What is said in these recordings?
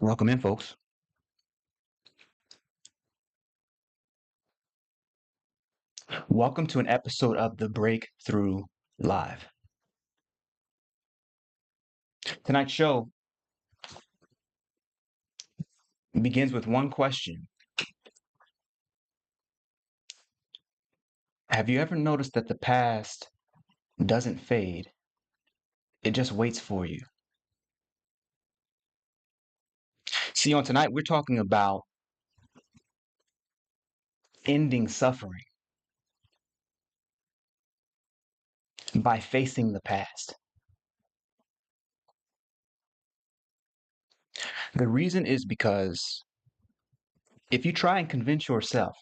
Welcome in, folks. Welcome to an episode of the Breakthrough Live. Tonight's show begins with one question. Have you ever noticed that the past doesn't fade? It just waits for you. See, on tonight, we're talking about ending suffering by facing the past. The reason is because if you try and convince yourself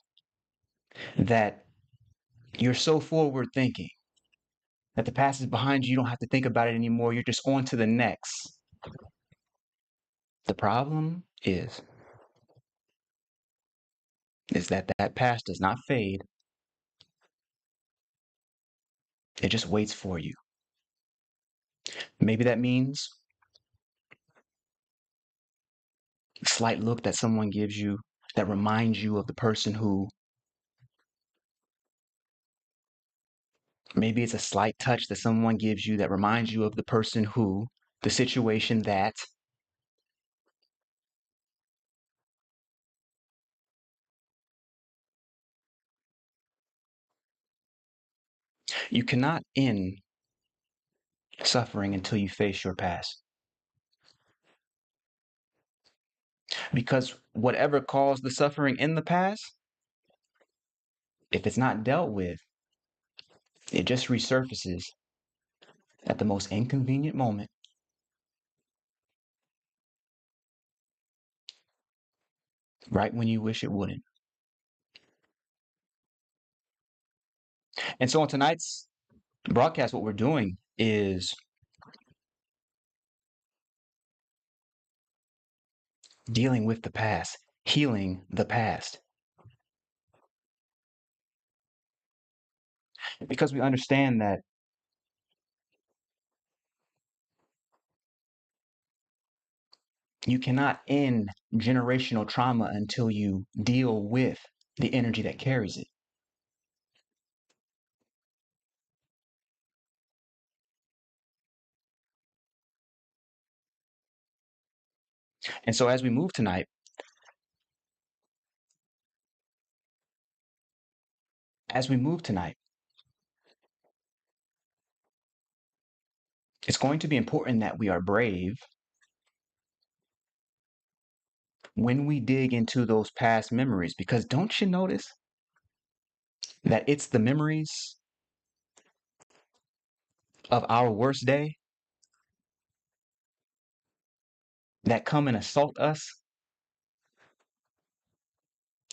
that you're so forward thinking, that the past is behind you, you don't have to think about it anymore, you're just on to the next. The problem is that that past does not fade. It just waits for you. Maybe that means a slight look that someone gives you that reminds you of the person who, maybe it's a slight touch that someone gives you that reminds you of the person who, the situation that. You cannot end suffering until you face your past. Because whatever caused the suffering in the past, if it's not dealt with, it just resurfaces at the most inconvenient moment, right when you wish it wouldn't. And so on tonight's broadcast, what we're doing is dealing with the past, healing the past. Because we understand that you cannot end generational trauma until you deal with the energy that carries it. And so as we move tonight, as we move tonight, it's going to be important that we are brave when we dig into those past memories, because don't you notice that it's the memories of our worst day that come and assault us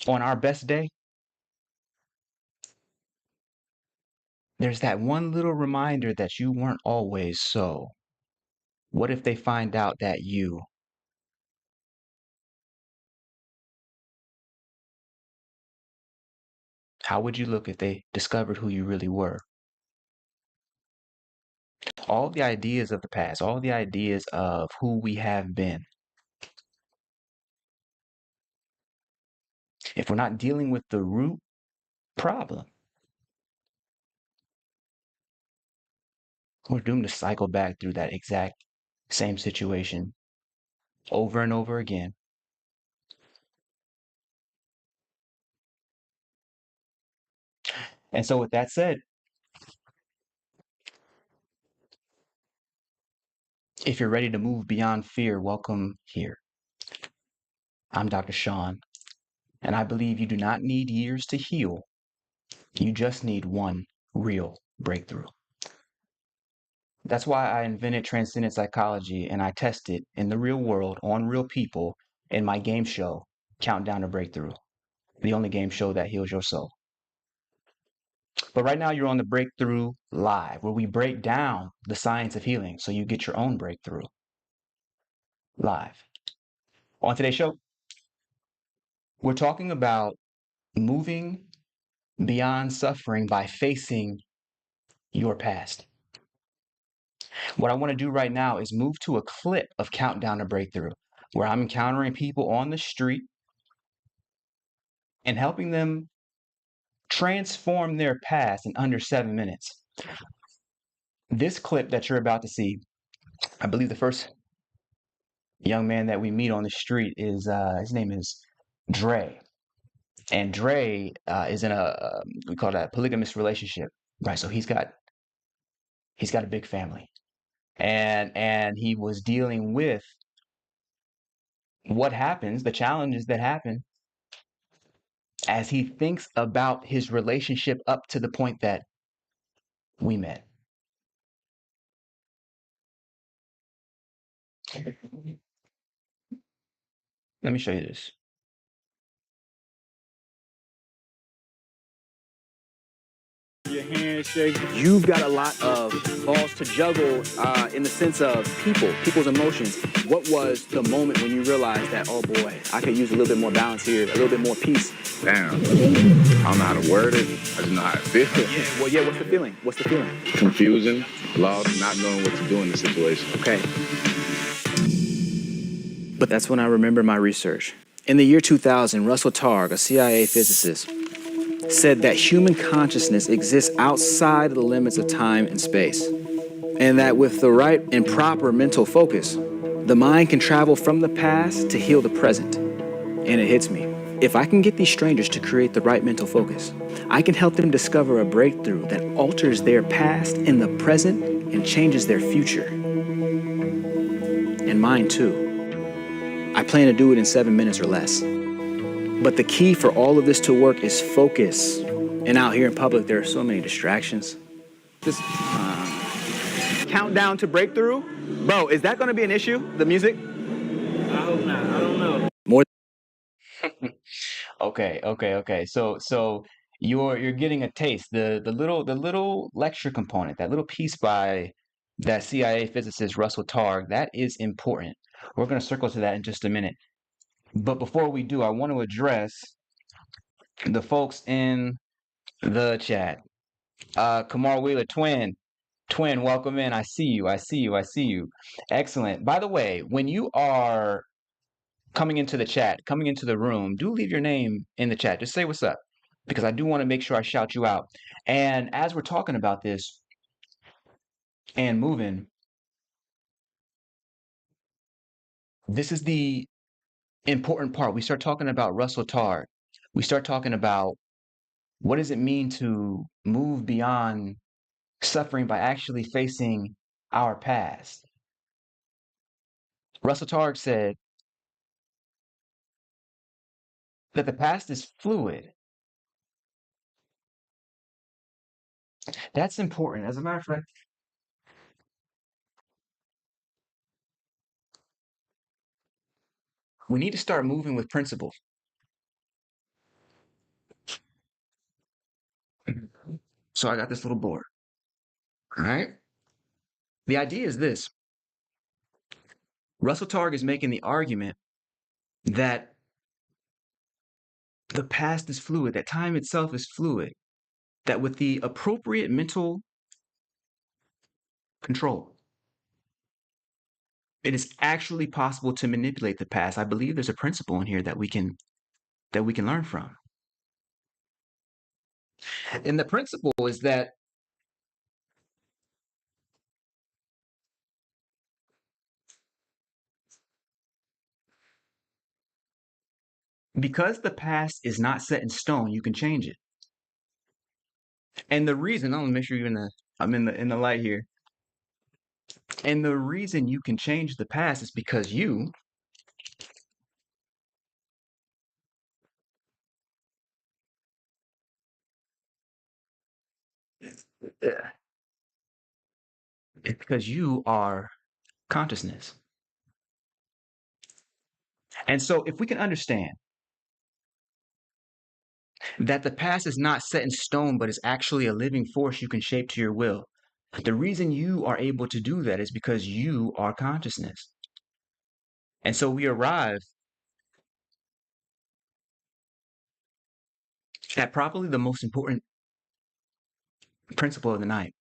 on our best day? There's that one little reminder that you weren't always so. What if they find out that you? How would you look if they discovered who you really were? All the ideas of the past, all the ideas of who we have been. If we're not dealing with the root problem, we're doomed to cycle back through that exact same situation over and over again. And so, with that said, if you're ready to move beyond fear, welcome here. I'm Dr. Shawn, and I believe you do not need years to heal. You just need one real breakthrough. That's why I invented Transcendent Psychology and I test it in the real world on real people in my game show, Countdown to Breakthrough, the only game show that heals your soul. But right now, you're on the Breakthrough Live, where we break down the science of healing so you get your own breakthrough live. On today's show, we're talking about moving beyond suffering by facing your past. What I want to do right now is move to a clip of Countdown to Breakthrough. where I'm encountering people on the street and helping them transform their past in under 7 minutes. This clip that you're about to see, I believe the first young man that we meet on the street is his name is Dre. And Dre is in a we call that a polygamous relationship, right? So he's got a big family, and he was dealing with what happens, the challenges that happen as he thinks about his relationship up to the point that we met. Let me show you this. Your handshake. You've got a lot of balls to juggle in the sense of people's emotions. What was the moment when you realized that, oh boy, I could use a little bit more balance here, a little bit more peace? Damn. I don't know how to word it. I just know how it feels. Yeah. Well, yeah, what's the feeling? What's the feeling? Confusion, lost, not knowing what to do in the situation. Okay. But that's when I remember my research. In the year 2000, Russell Targ, a CIA physicist, said that human consciousness exists outside of the limits of time and space, and that with the right and proper mental focus, the mind can travel from the past to heal the present. And it hits me. If I can get these strangers to create the right mental focus, I can help them discover a breakthrough that alters their past in the present and changes their future. And mine too. I plan to do it in 7 minutes or less. But the key for all of this to work is focus. And out here in public, there are so many distractions. This countdown to breakthrough? Bro, is that going to be an issue, the music? I hope not. I don't know. More. Okay. So you're getting a taste. The little lecture component, that little piece by that CIA physicist Russell Targ, that is important. We're going to circle to that in just a minute. But before we do, I want to address the folks in the chat. Kamar Wheeler, twin, welcome in. I see you. Excellent. By the way, when you are coming into the chat, coming into the room, do leave your name in the chat. Just say what's up, because I do want to make sure I shout you out. And as we're talking about this and moving, this is the important part. We start talking about Russell Targ. We start talking about what does it mean to move beyond suffering by actually facing our past. Russell Targ said that the past is fluid. That's important. As a matter of fact, we need to start moving with principles. So I got this little board. All right. The idea is this. Russell Targ is making the argument that the past is fluid, that time itself is fluid, that with the appropriate mental control, it is actually possible to manipulate the past. I believe there's a principle in here that we can learn from. And the principle is that because the past is not set in stone, you can change it. And the reason, I'm gonna make sure I'm in the light here. And the reason you can change the past is because you it's because you are consciousness. And so if we can understand that the past is not set in stone, but is actually a living force you can shape to your will, the reason you are able to do that is because you are consciousness. And so we arrive at probably the most important principle of the night.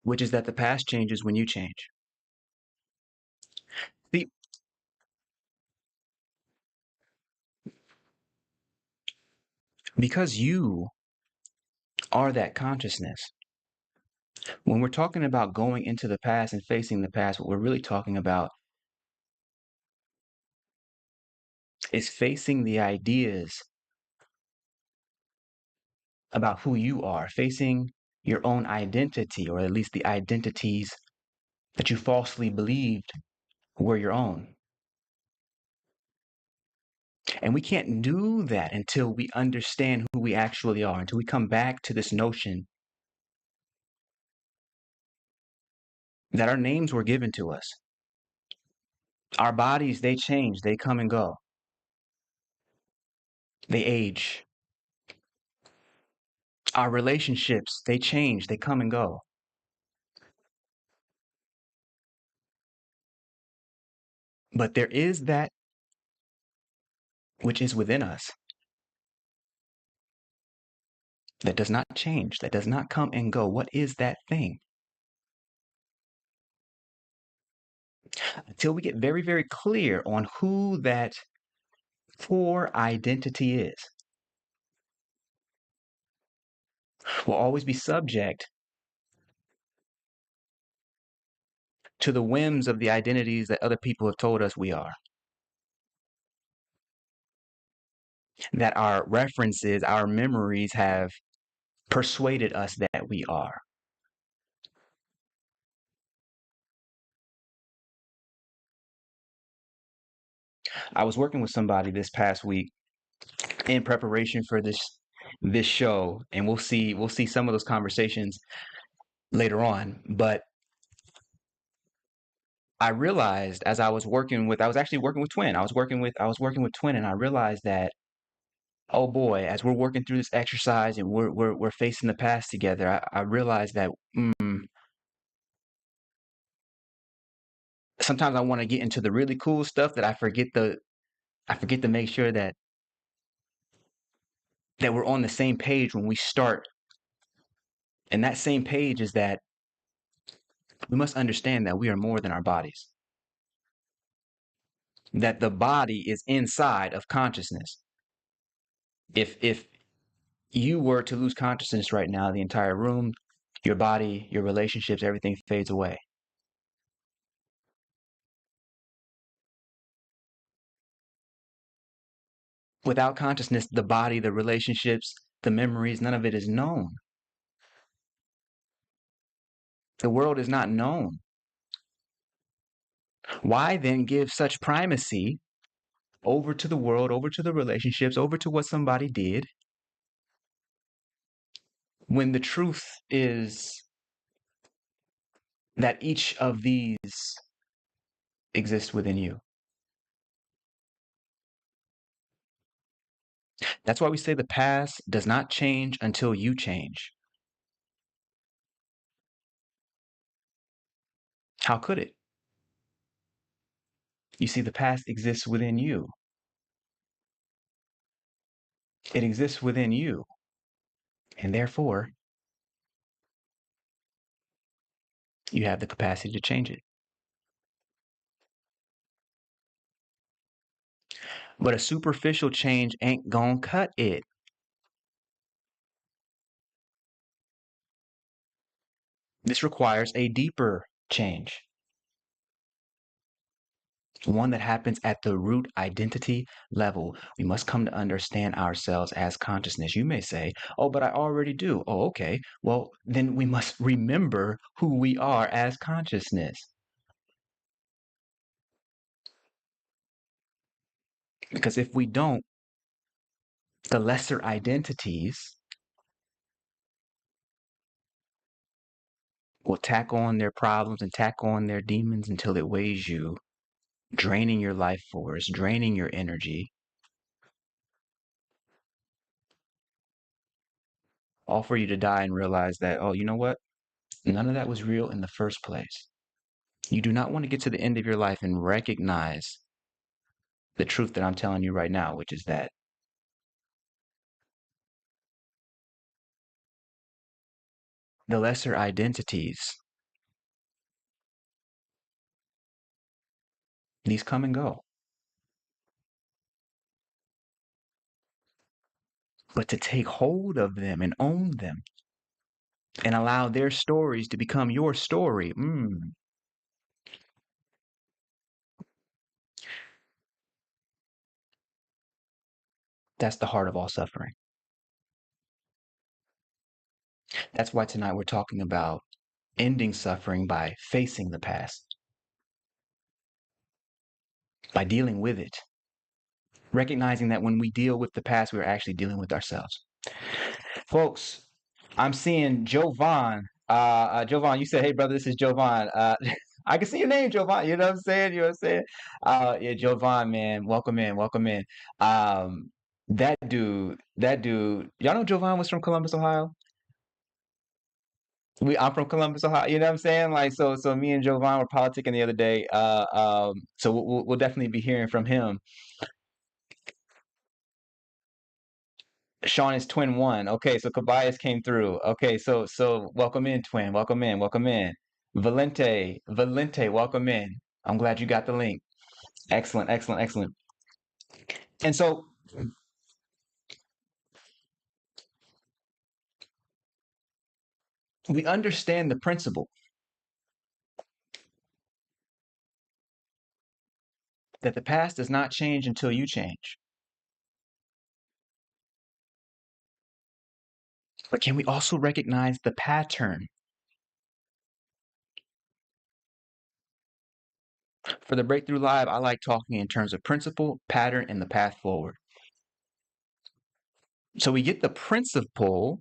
which is that the past changes when you change. See, because you are that consciousness, when we're talking about going into the past and facing the past, what we're really talking about is facing the ideas about who you are, facing your own identity, or at least the identities that you falsely believed were your own. And we can't do that until we understand who we actually are, until we come back to this notion that our names were given to us. Our bodies, they change, they come and go, they age. Our relationships, they change, they come and go. But there is that which is within us that does not change, that does not come and go. What is that thing? Until we get very, very clear on who that core identity is, we'll always be subject to the whims of the identities that other people have told us we are, that our references, our memories have persuaded us that we are. I was working with somebody this past week in preparation for this show, and we'll see some of those conversations later on. But I realized as I was actually working with Twin. I was working with Twin, and I realized that, oh boy, as we're working through this exercise and we're facing the past together, I realized that sometimes I want to get into the really cool stuff that I forget to make sure that we're on the same page when we start. And that same page is that we must understand that we are more than our bodies. That the body is inside of consciousness. If you were to lose consciousness right now, the entire room, your body, your relationships, everything fades away. Without consciousness, the body, the relationships, the memories, none of it is known. The world is not known. Why then give such primacy over to the world, over to the relationships, over to what somebody did, when the truth is that each of these exists within you? That's why we say the past does not change until you change. How could it? You see, the past exists within you. It exists within you. And therefore, you have the capacity to change it. But a superficial change ain't gonna cut it. This requires a deeper change, one that happens at the root identity level. We must come to understand ourselves as consciousness. You may say, oh, but I already do. Oh, okay. Well, then we must remember who we are as consciousness. Because if we don't, the lesser identities will tack on their problems and tack on their demons until it weighs you, draining your life force, draining your energy, all for you to die and realize that, oh, you know what? None of that was real in the first place. You do not want to get to the end of your life and recognize the truth that I'm telling you right now, which is that the lesser identities These come and go. But to take hold of them and own them and allow their stories to become your story, that's the heart of all suffering. That's why tonight we're talking about ending suffering by facing the past, by dealing with it, recognizing that when we deal with the past, we're actually dealing with ourselves. Folks, I'm seeing Jovan. Jovan, you said, "Hey, brother, this is Jovan." I can see your name, Jovan. You know what I'm saying? You know what I'm saying? Yeah, Jovan, man, welcome in, welcome in. That dude. Y'all know Jovan was from Columbus, Ohio. I'm from Columbus, Ohio. You know what I'm saying? Like, so me and Jovan were politicking the other day. So we'll definitely be hearing from him. Shawn is twin one. Okay, so Kobayas came through. Okay, so welcome in, twin. Welcome in. Welcome in. Valente, welcome in. I'm glad you got the link. Excellent, excellent, excellent. And so we understand the principle that the past does not change until you change. But can we also recognize the pattern? For the Breakthrough Live, I like talking in terms of principle, pattern, and the path forward. So we get the principle.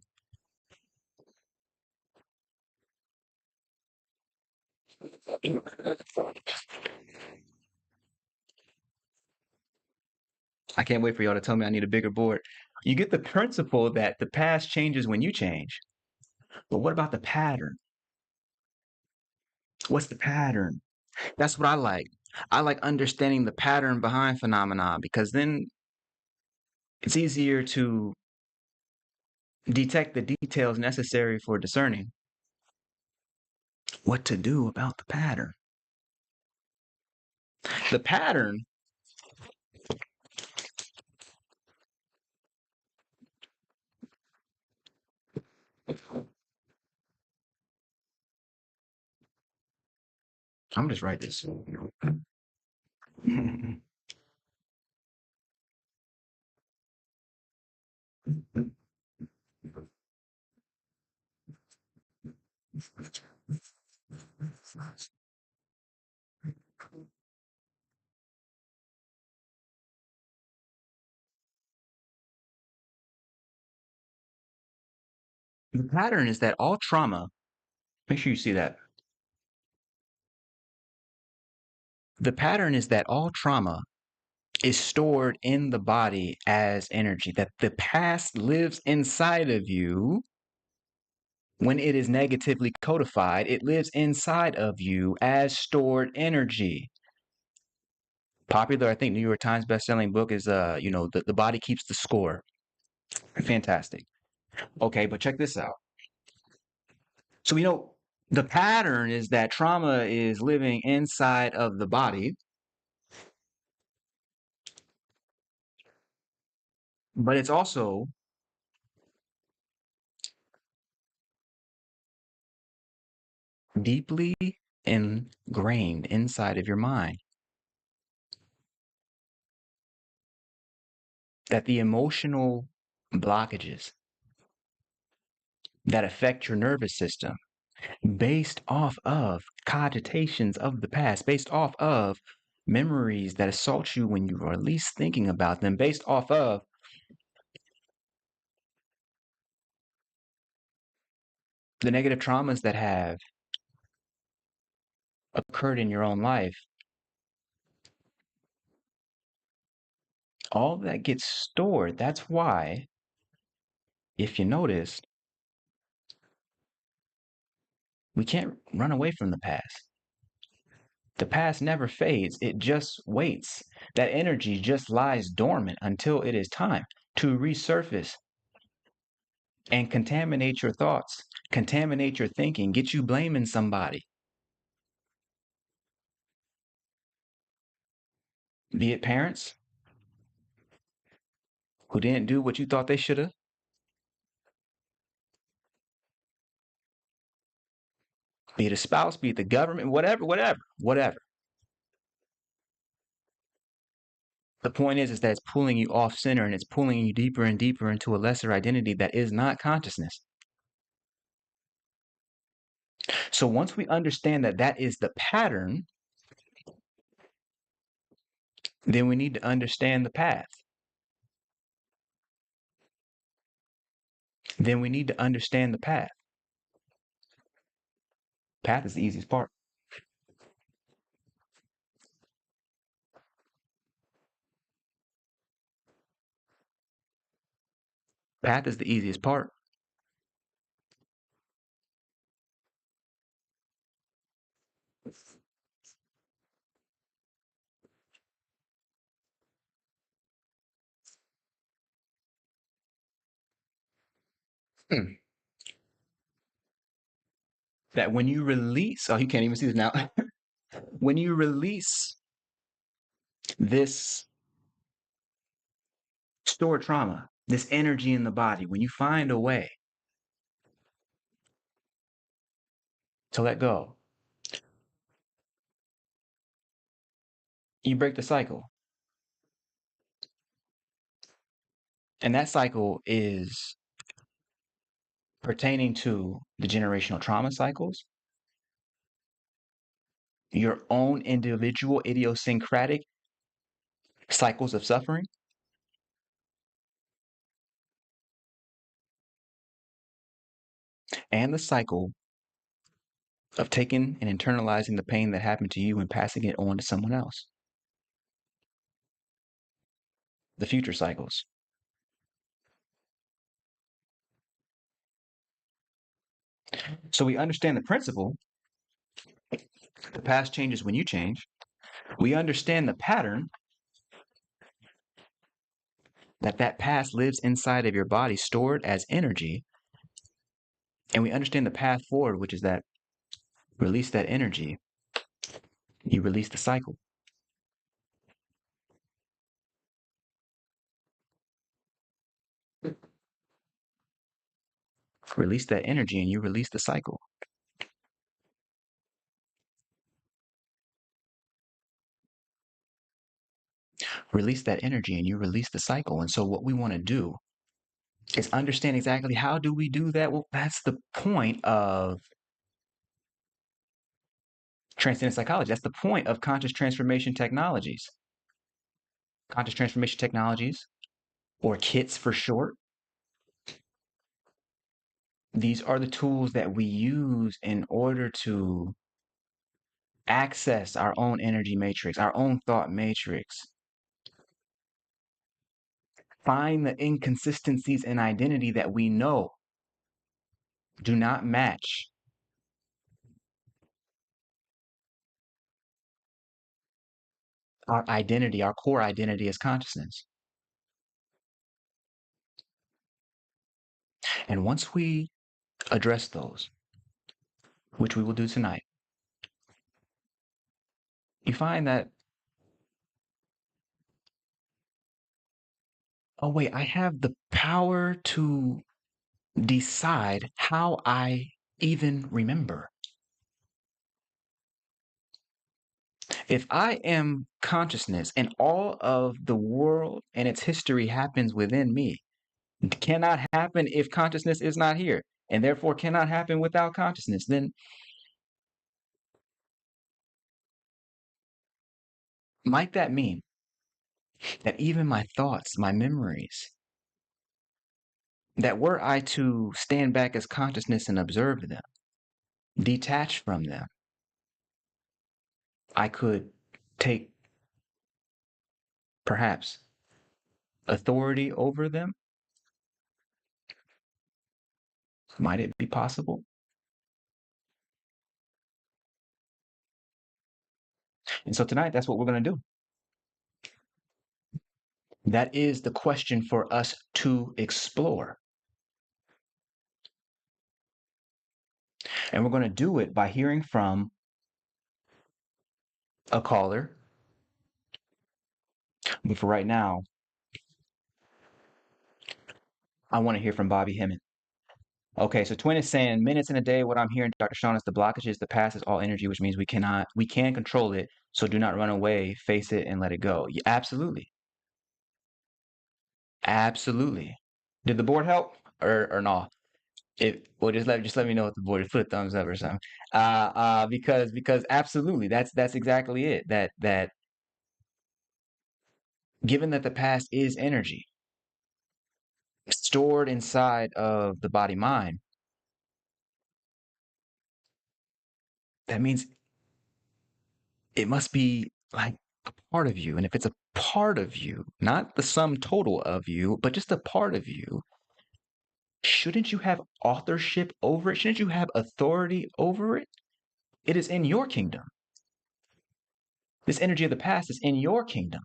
I can't wait for y'all to tell me I need a bigger board. You get the principle that the past changes when you change. But what about the pattern? What's the pattern? That's what I like. I like understanding the pattern behind phenomena because then it's easier to detect the details necessary for discerning what to do about the pattern. The pattern, I'm just write this. The pattern is that all trauma, make sure you see that. The pattern is that all trauma is stored in the body as energy, that the past lives inside of you. When it is negatively codified, it lives inside of you as stored energy. Popular, I think, New York Times best-selling book is, the body keeps the score. Fantastic. Okay, but check this out. So, the pattern is that trauma is living inside of the body, but it's also deeply ingrained inside of your mind. That the emotional blockages that affect your nervous system based off of cogitations of the past, based off of memories that assault you when you are least thinking about them, based off of the negative traumas that have occurred in your own life, all that gets stored. That's why, if you notice, we can't run away from the past. The past never fades, it just waits. That energy just lies dormant until it is time to resurface and contaminate your thoughts, contaminate your thinking, get you blaming somebody. Be it parents who didn't do what you thought they should have. Be it a spouse, be it the government, whatever. The point is that it's pulling you off center and it's pulling you deeper and deeper into a lesser identity that is not consciousness. So once we understand that that is the pattern, then we need to understand the path. Then we need to understand the path. Path is the easiest part. Path is the easiest part. Hmm. That when you release, oh, you can't even see this now. When you release this stored trauma, this energy in the body, when you find a way to let go, you break the cycle. And that cycle is pertaining to the generational trauma cycles, your own individual idiosyncratic cycles of suffering, and the cycle of taking and internalizing the pain that happened to you and passing it on to someone else. The future cycles. So we understand the principle. The past changes when you change. We understand the pattern that that past lives inside of your body stored as energy. And we understand the path forward, which is that release that energy. You release the cycle. Release that energy and you release the cycle. Release that energy and you release the cycle. And so what we want to do is understand exactly how do we do that? Well, that's the point of transcendent psychology. That's the point of conscious transformation technologies. Conscious transformation technologies, or kits for short. These are the tools that we use in order to access our own energy matrix, our own thought matrix. Find the inconsistencies in identity that we know do not match our identity, our core identity as consciousness. And once we address those, which we will do tonight, you find that, oh, wait, I have the power to decide how I even remember. If I am consciousness and all of the world and its history happens within me, it cannot happen if consciousness is not here, and therefore cannot happen without consciousness, then might that mean that even my thoughts, my memories, that were I to stand back as consciousness and observe them, detach from them, I could take perhaps authority over them? Might it be possible? And so tonight, that's what we're going to do. That is the question for us to explore. And we're going to do it by hearing from a caller But for right now, I want to hear from Bobby Hemmett. Okay, so Twin is saying minutes in a day. What I'm hearing, Dr. Sean, is the blockages, the past is all energy, which means we can control it. So do not run away, face it, and let it go. Yeah, absolutely, absolutely. Did the board help or no? Well, just let me know if the board, put a thumbs up or something. Because absolutely, that's exactly it. That given that the past is energy stored inside of the body mind, that means it must be like a part of you. And if it's a part of you, not the sum total of you, but just a part of you, shouldn't you have authorship over it? Shouldn't you have authority over it? It is in your kingdom. This energy of the past is in your kingdom.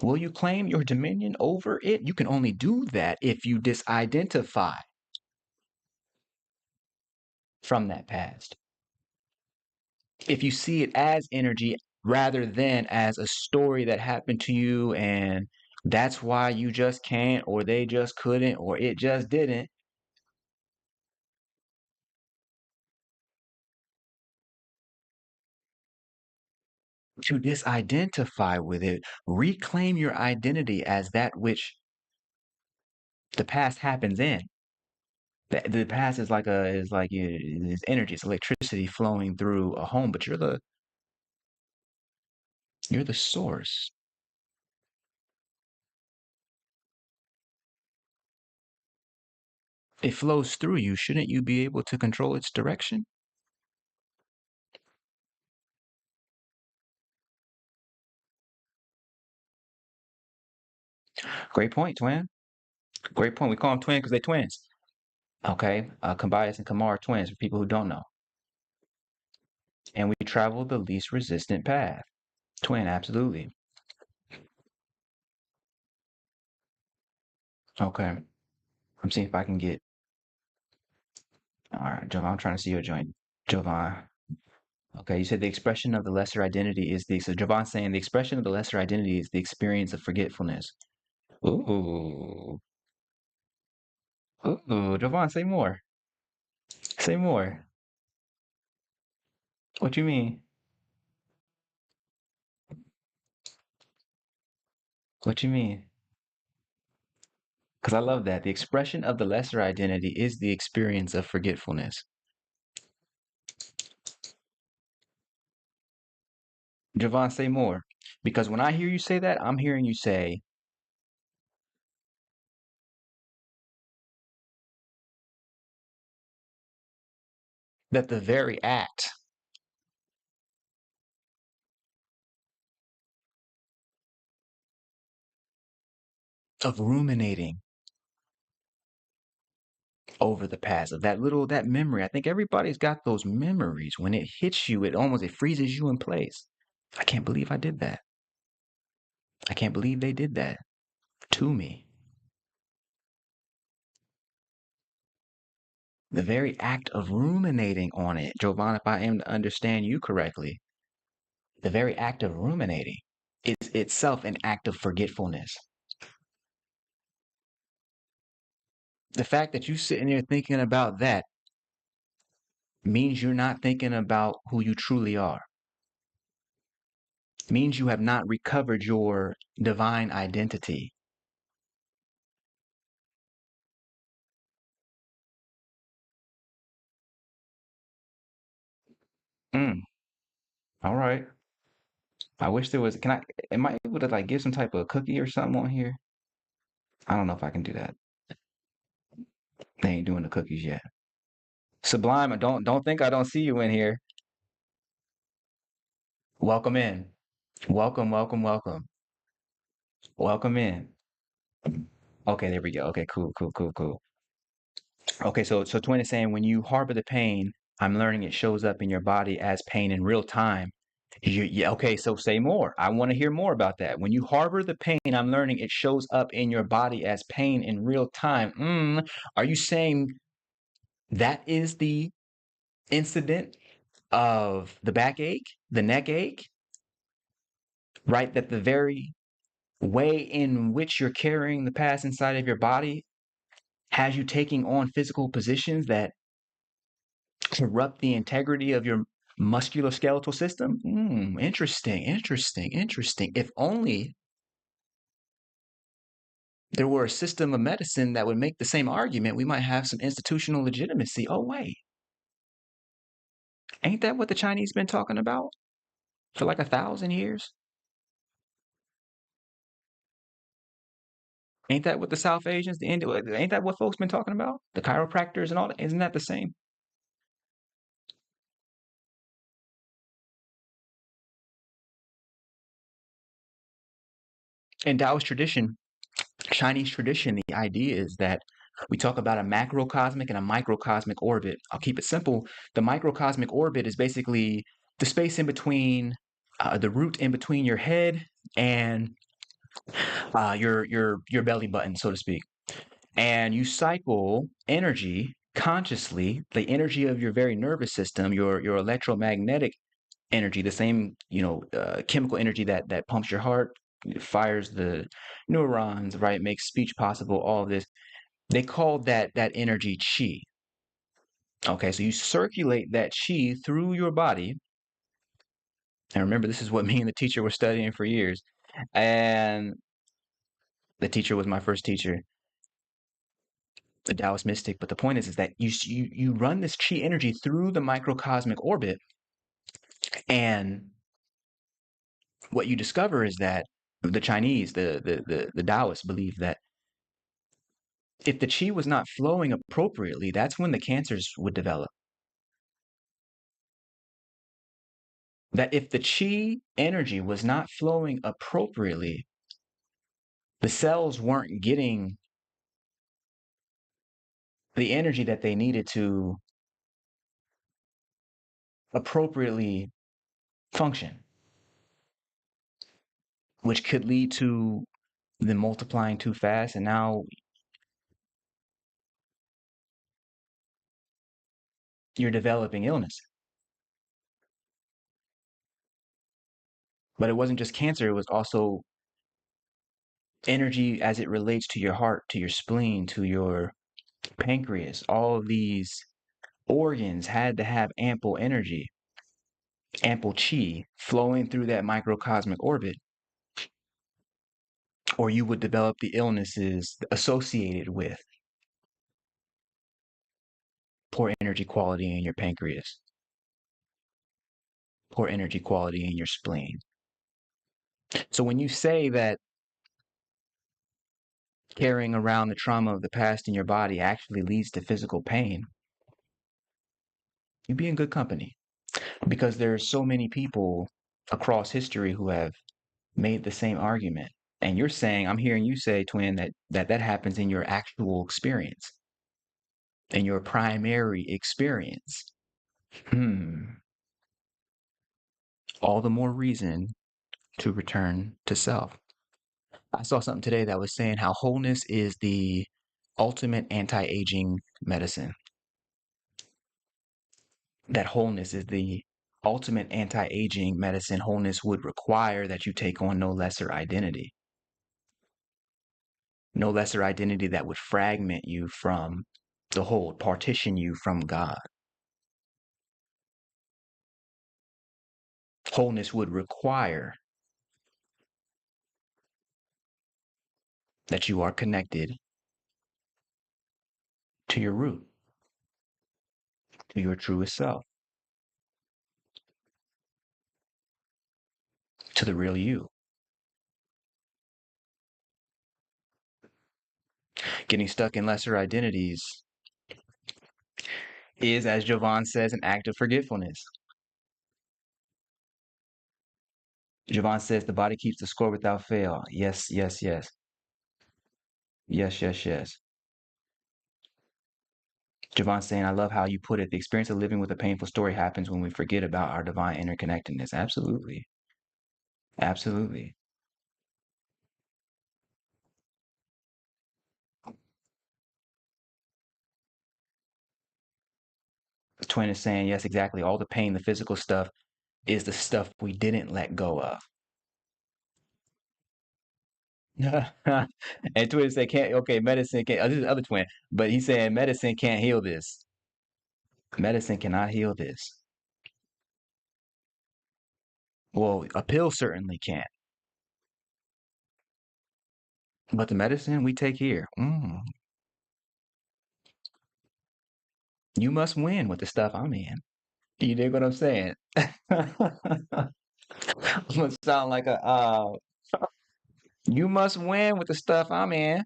Will you claim your dominion over it? You can only do that if you disidentify from that past. If you see it as energy rather than as a story that happened to you and that's why you just can't, or they just couldn't, or it just didn't. To disidentify with it, reclaim your identity as that which the past happens in. The past is like it's energy, it's electricity flowing through a home, but you're the source. It flows through you. Shouldn't you be able to control its direction? Great point, twin. Great point. We call them twin because they're twins. Okay. Kambias and Kamar are twins for people who don't know. And we travel the least resistant path. Twin, absolutely. Okay. I'm seeing if I can get. All right, Jovan, I'm trying to see your joint. Jovan. Okay, you said the expression of the lesser identity is the. So Jovan's saying the expression of the lesser identity is the experience of forgetfulness. Ooh. Ooh, Jovan, say more. Say more. What you mean? What you mean? Because I love that. The expression of the lesser identity is the experience of forgetfulness. Javon, say more. Because when I hear you say that, I'm hearing you say that the very act of ruminating over the past, of that memory, I think everybody's got those memories. When it hits you, it freezes you in place. I can't believe I did that. I can't believe they did that to me. The very act of ruminating on it, Jovan, if I am to understand you correctly, the very act of ruminating is itself an act of forgetfulness. The fact that you sitting there thinking about that means you're not thinking about who you truly are. Means you have not recovered your divine identity. Mm, all right. I wish there was. Am I able to like give some type of cookie or something on here? I don't know if I can do that. They ain't doing the cookies yet. Sublime, don't think I don't see you in here. Welcome in. Welcome, welcome, welcome. Welcome in. Okay, there we go. Okay, cool, cool, cool, cool. Okay, so Twin is saying when you harbor the pain, I'm learning it shows up in your body as pain in real time. Yeah, okay, so say more. I want to hear more about that. When you harbor the pain, I'm learning it shows up in your body as pain in real time. Are you saying that is the incident of the backache, the neck ache? right? That the very way in which you're carrying the past inside of your body has you taking on physical positions that corrupt the integrity of your musculoskeletal system? Interesting, interesting, interesting. If only there were a system of medicine that would make the same argument, we might have some institutional legitimacy. Oh, wait, ain't that what the Chinese been talking about for like 1,000 years? Ain't that what the South Asians, the Indian, ain't that what folks been talking about? The chiropractors and all that, isn't that the same? In Taoist tradition, Chinese tradition, the idea is that we talk about a macrocosmic and a microcosmic orbit. I'll keep it simple. The microcosmic orbit is basically the space in between, the root in between your head and your belly button, so to speak. And you cycle energy consciously, the energy of your very nervous system, your electromagnetic energy, the same chemical energy that pumps your heart, fires the neurons, right, makes speech possible. All of this, they call that energy chi. Okay, so you circulate that chi through your body. And remember, this is what me and the teacher were studying for years. And the teacher was my first teacher, the Taoist mystic. But the point is that you run this chi energy through the microcosmic orbit, and what you discover is that the Chinese, the Taoists believe that if the chi was not flowing appropriately, that's when the cancers would develop. That if the chi energy was not flowing appropriately, the cells weren't getting the energy that they needed to appropriately function, which could lead to them multiplying too fast. And now you're developing illness. But it wasn't just cancer, it was also energy as it relates to your heart, to your spleen, to your pancreas. All of these organs had to have ample energy, ample chi flowing through that microcosmic orbit, or you would develop the illnesses associated with poor energy quality in your pancreas, poor energy quality in your spleen. So when you say that carrying around the trauma of the past in your body actually leads to physical pain, you'd be in good company, because there's so many people across history who have made the same argument. And you're saying, I'm hearing you say, twin, that happens in your actual experience, in your primary experience. All the more reason to return to self. I saw something today that was saying how wholeness is the ultimate anti-aging medicine. That wholeness is the ultimate anti-aging medicine. Wholeness would require that you take on no lesser identity. No lesser identity that would fragment you from the whole, partition you from God. Wholeness would require that you are connected to your root, to your truest self, to the real you. Getting stuck in lesser identities is, as Jovan says, an act of forgetfulness. Jovan says the body keeps the score without fail. Yes, yes, yes. Yes, yes, yes. Javon's saying, I love how you put it. The experience of living with a painful story happens when we forget about our divine interconnectedness. Absolutely. Absolutely. The twin is saying, yes, exactly. All the pain, the physical stuff is the stuff we didn't let go of. And twin said, "Can't." Okay, medicine can't. This is the other twin, but he's saying medicine can't heal this. Medicine cannot heal this. Well, a pill certainly can't, but the medicine we take here, you must win with the stuff I'm in. You dig what I'm saying? I'm gonna sound like a you must win with the stuff I'm in.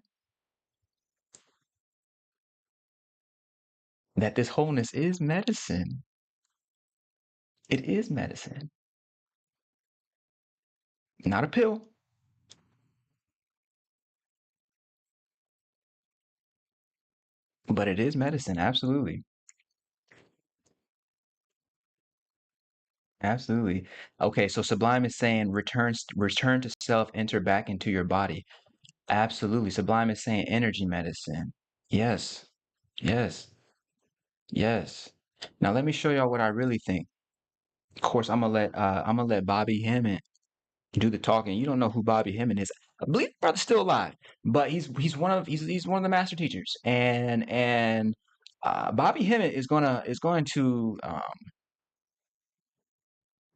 That this wholeness is medicine. It is medicine, not a pill, but it is medicine. Absolutely, absolutely. Okay, so Sublime is saying return to self, enter back into your body. Absolutely, Sublime is saying energy medicine. Yes, yes, yes. Now let me show y'all what I really think. Of course, I'm gonna let Bobby Hemmett do the talking. You don't know who Bobby Hemmett is. I believe the brother's still alive, but he's one of the master teachers, and Bobby Hemmett is going to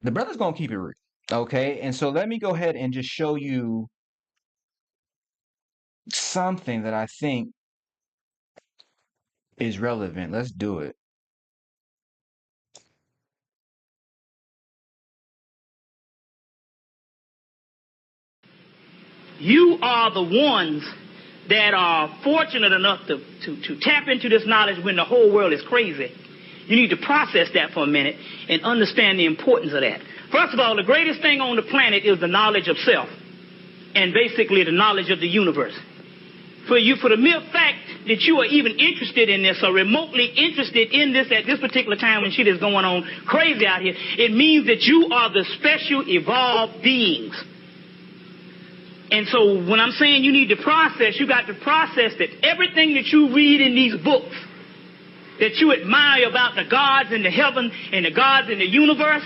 the brother's gonna keep it real. Okay, and so let me go ahead and just show you something that I think is relevant. Let's do it. You are the ones that are fortunate enough to tap into this knowledge when the whole world is crazy. You need to process that for a minute and understand the importance of that. First of all, the greatest thing on the planet is the knowledge of self and basically the knowledge of the universe. For the mere fact that you are even interested in this or remotely interested in this at this particular time when shit is going on crazy out here, it means that you are the special evolved beings. And so when I'm saying you need to process, you got to process that everything that you read in these books that you admire about the gods in the heaven and the gods in the universe,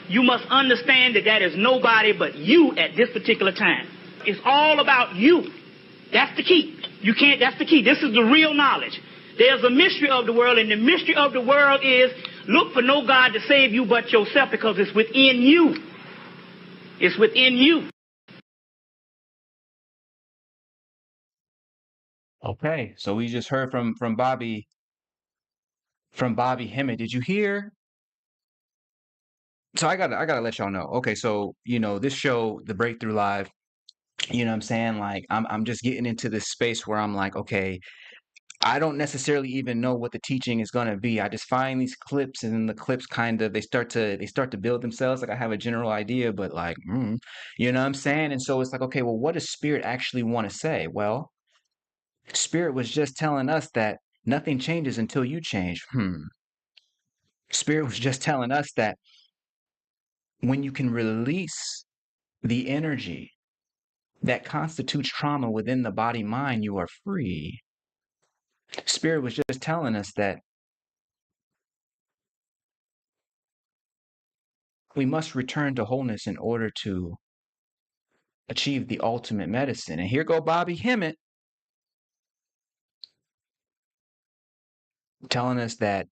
you must understand that that is nobody but you at this particular time. It's all about you. That's the key. That's the key. This is the real knowledge. There's a mystery of the world, and the mystery of the world is look for no God to save you but yourself, because it's within you. It's within you. Okay, so we just heard from Bobby Hemmett. Did you hear? So I gotta let y'all know. Okay, so this show, The Breakthrough Live. You know what I'm saying? Like I'm just getting into this space where I'm like, okay, I don't necessarily even know what the teaching is going to be. I just find these clips, and then the clips kind of they start to build themselves. Like I have a general idea, but like, you know what I'm saying? And so it's like, okay, well, what does Spirit actually want to say? Well, Spirit was just telling us that nothing changes until you change. Spirit was just telling us that when you can release the energy that constitutes trauma within the body mind, you are free. Spirit was just telling us that we must return to wholeness in order to achieve the ultimate medicine. And here go Bobby Hemmett telling us that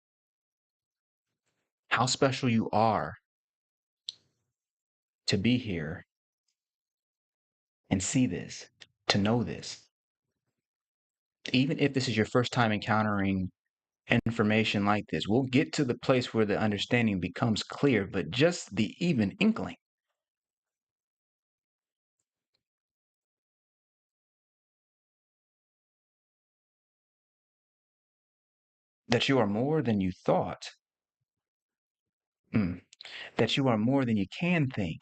how special you are to be here and see this, to know this. Even if this is your first time encountering information like this, we'll get to the place where the understanding becomes clear, but just the even inkling that you are more than you thought, that you are more than you can think,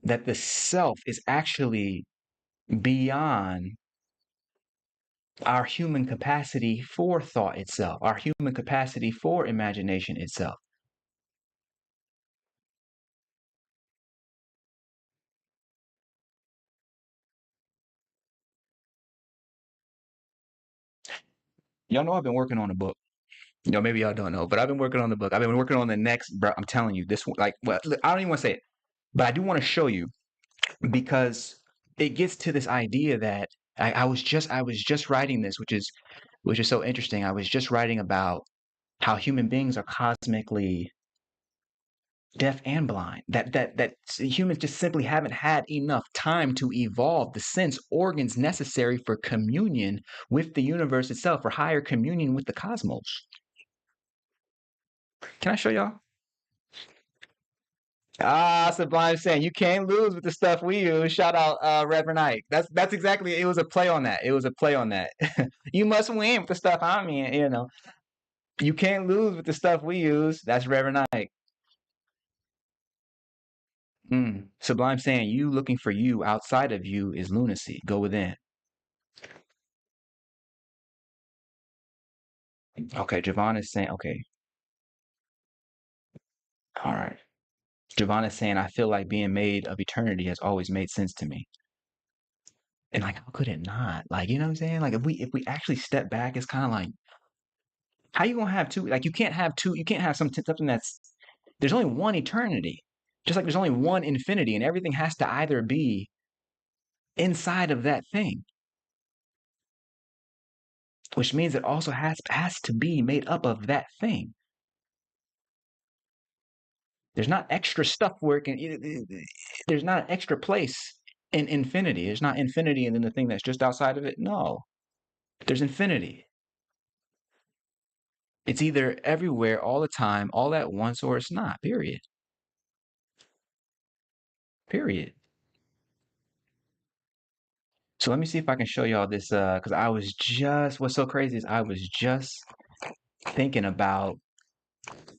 that the self is actually beyond our human capacity for thought itself, our human capacity for imagination itself. Y'all know I've been working on a book. Maybe y'all don't know, but I've been working on the book. I've been working on the next, bro. I'm telling you, this one, like, well, I don't even want to say it, but I do want to show you because it gets to this idea that I was just writing this, which is so interesting. I was just writing about how human beings are cosmically deaf and blind. That humans just simply haven't had enough time to evolve the sense organs necessary for communion with the universe itself, for higher communion with the cosmos. Can I show y'all? Ah, Sublime saying you can't lose with the stuff we use. Shout out Reverend Ike. That's exactly, it was a play on that. It was a play on that. You must win with the stuff I mean, You can't lose with the stuff we use. That's Reverend Ike. Sublime saying you looking for you outside of you is lunacy. Go within. Okay, Javon is saying, okay, all right. Javon is saying, I feel like being made of eternity has always made sense to me. And like, how could it not? Like, you know what I'm saying? Like, if we actually step back, it's kind of like, how you gonna have two? Like, you can't have two. You can't have something that's. There's only one eternity, just like there's only one infinity, and everything has to either be inside of that thing, which means it also has to be made up of that thing. There's not extra stuff working. There's not an extra place in infinity. There's not infinity and then the thing that's just outside of it. No, there's infinity. It's either everywhere, all the time, all at once, or it's not. Period. Period. So let me see if I can show y'all this. Because what's so crazy is I was just thinking about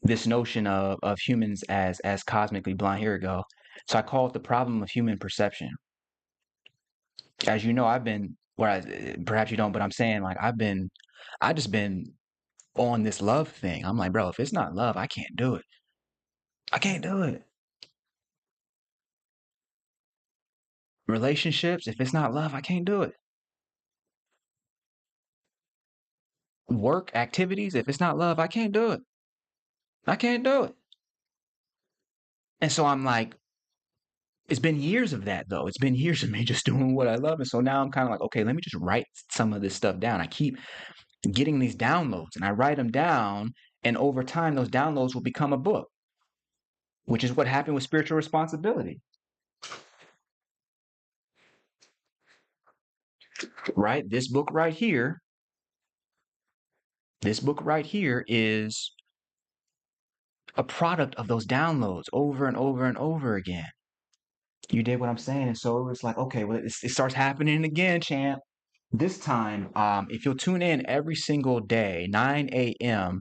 this notion of humans as cosmically blind. Here we go. So I call it the problem of human perception. As you know, I've been, perhaps you don't, but I'm saying like I just been on this love thing. I'm like, bro, if it's not love, I can't do it. I can't do it. Relationships, if it's not love, I can't do it. Work activities, if it's not love, I can't do it. I can't do it. And so I'm like, it's been years of that though. It's been years of me just doing what I love. And so now I'm kind of like, okay, let me just write some of this stuff down. I keep getting these downloads and I write them down. And over time, those downloads will become a book, which is what happened with spiritual responsibility, right? This book right here is a product of those downloads over and over and over again. You did what I'm saying. And so it was like, okay, well, it starts happening again, champ. This time, if you'll tune in every single day, 9 a.m.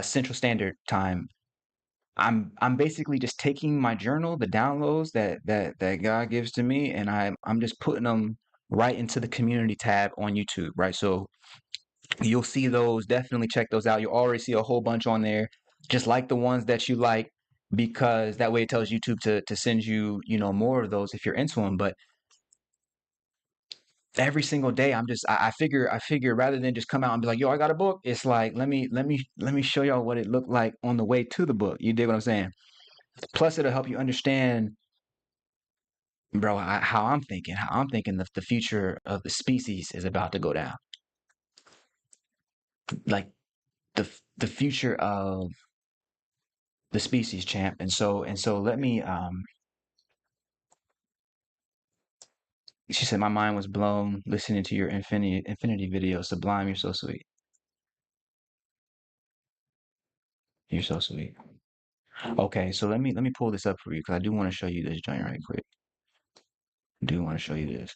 Central Standard Time, I'm basically just taking my journal, the downloads that God gives to me, and I'm just putting them right into the community tab on YouTube, right? So you'll see those. Definitely check those out. You'll already see a whole bunch on there, just like the ones that you like, because that way it tells YouTube to send you, more of those if you're into them. But every single day I figure rather than just come out and be like, yo, I got a book, it's like let me show y'all what it looked like on the way to the book. You dig what I'm saying? Plus it'll help you understand, bro, how I'm thinking the future of the species is about to go down. Like the future of the species, champ. And so let me she said my mind was blown listening to your infinity video. Sublime, you're so sweet. You're so sweet. Okay, so let me pull this up for you because I do want to show you this joint right quick. I do want to show you this.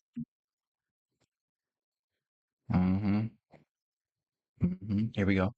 Mm-hmm. Mm-hmm. Here we go.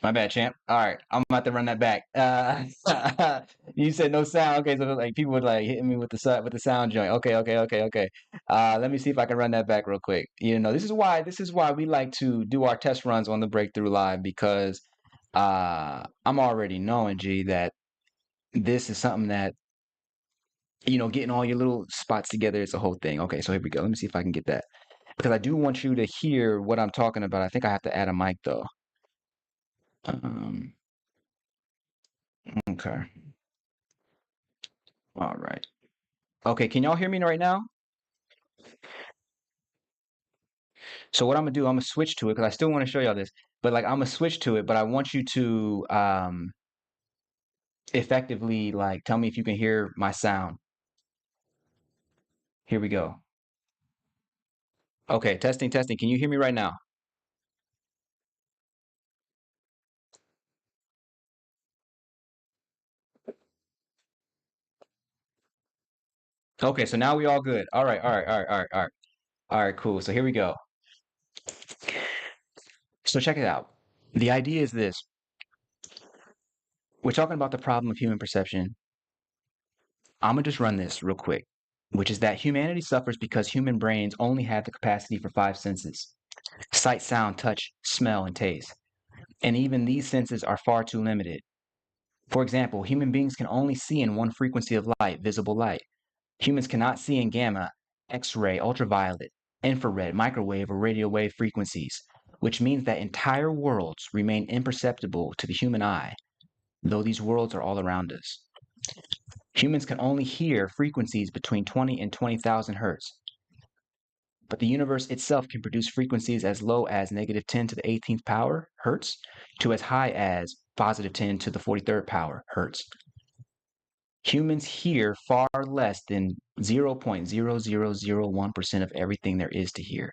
My bad, champ. All right, I'm about to run that back. You said no sound. Okay, so like people would like hitting me with the sound joint. Okay. Let me see if I can run that back real quick. This is why we like to do our test runs on the Breakthrough Live because I'm already knowing, G, that this is something that getting all your little spots together is a whole thing. Okay, so here we go. Let me see if I can get that because I do want you to hear what I'm talking about. I think I have to add a mic though. Um, okay. All right. Okay, can y'all hear me right now? So what I'm gonna do, I'm gonna switch to it because I still want to show y'all this, but like I'm gonna switch to it, but I want you to effectively like tell me if you can hear my sound. Here we go. Okay, testing, testing. Can you hear me right now? Okay, so now we all good. All right, cool. So here we go. So check it out. The idea is this. We're talking about the problem of human perception. I'm gonna just run this real quick, which is that humanity suffers because human brains only have the capacity for five senses: sight, sound, touch, smell, and taste. And even these senses are far too limited. For example, human beings can only see in one frequency of light, visible light. Humans cannot see in gamma, X ray, ultraviolet, infrared, microwave, or radio wave frequencies, which means that entire worlds remain imperceptible to the human eye, though these worlds are all around us. Humans can only hear frequencies between 20 and 20,000 hertz, but the universe itself can produce frequencies as low as negative 10 to the 18th power hertz to as high as positive 10 to the 43rd power hertz. Humans hear far less than 0.0001% of everything there is to hear,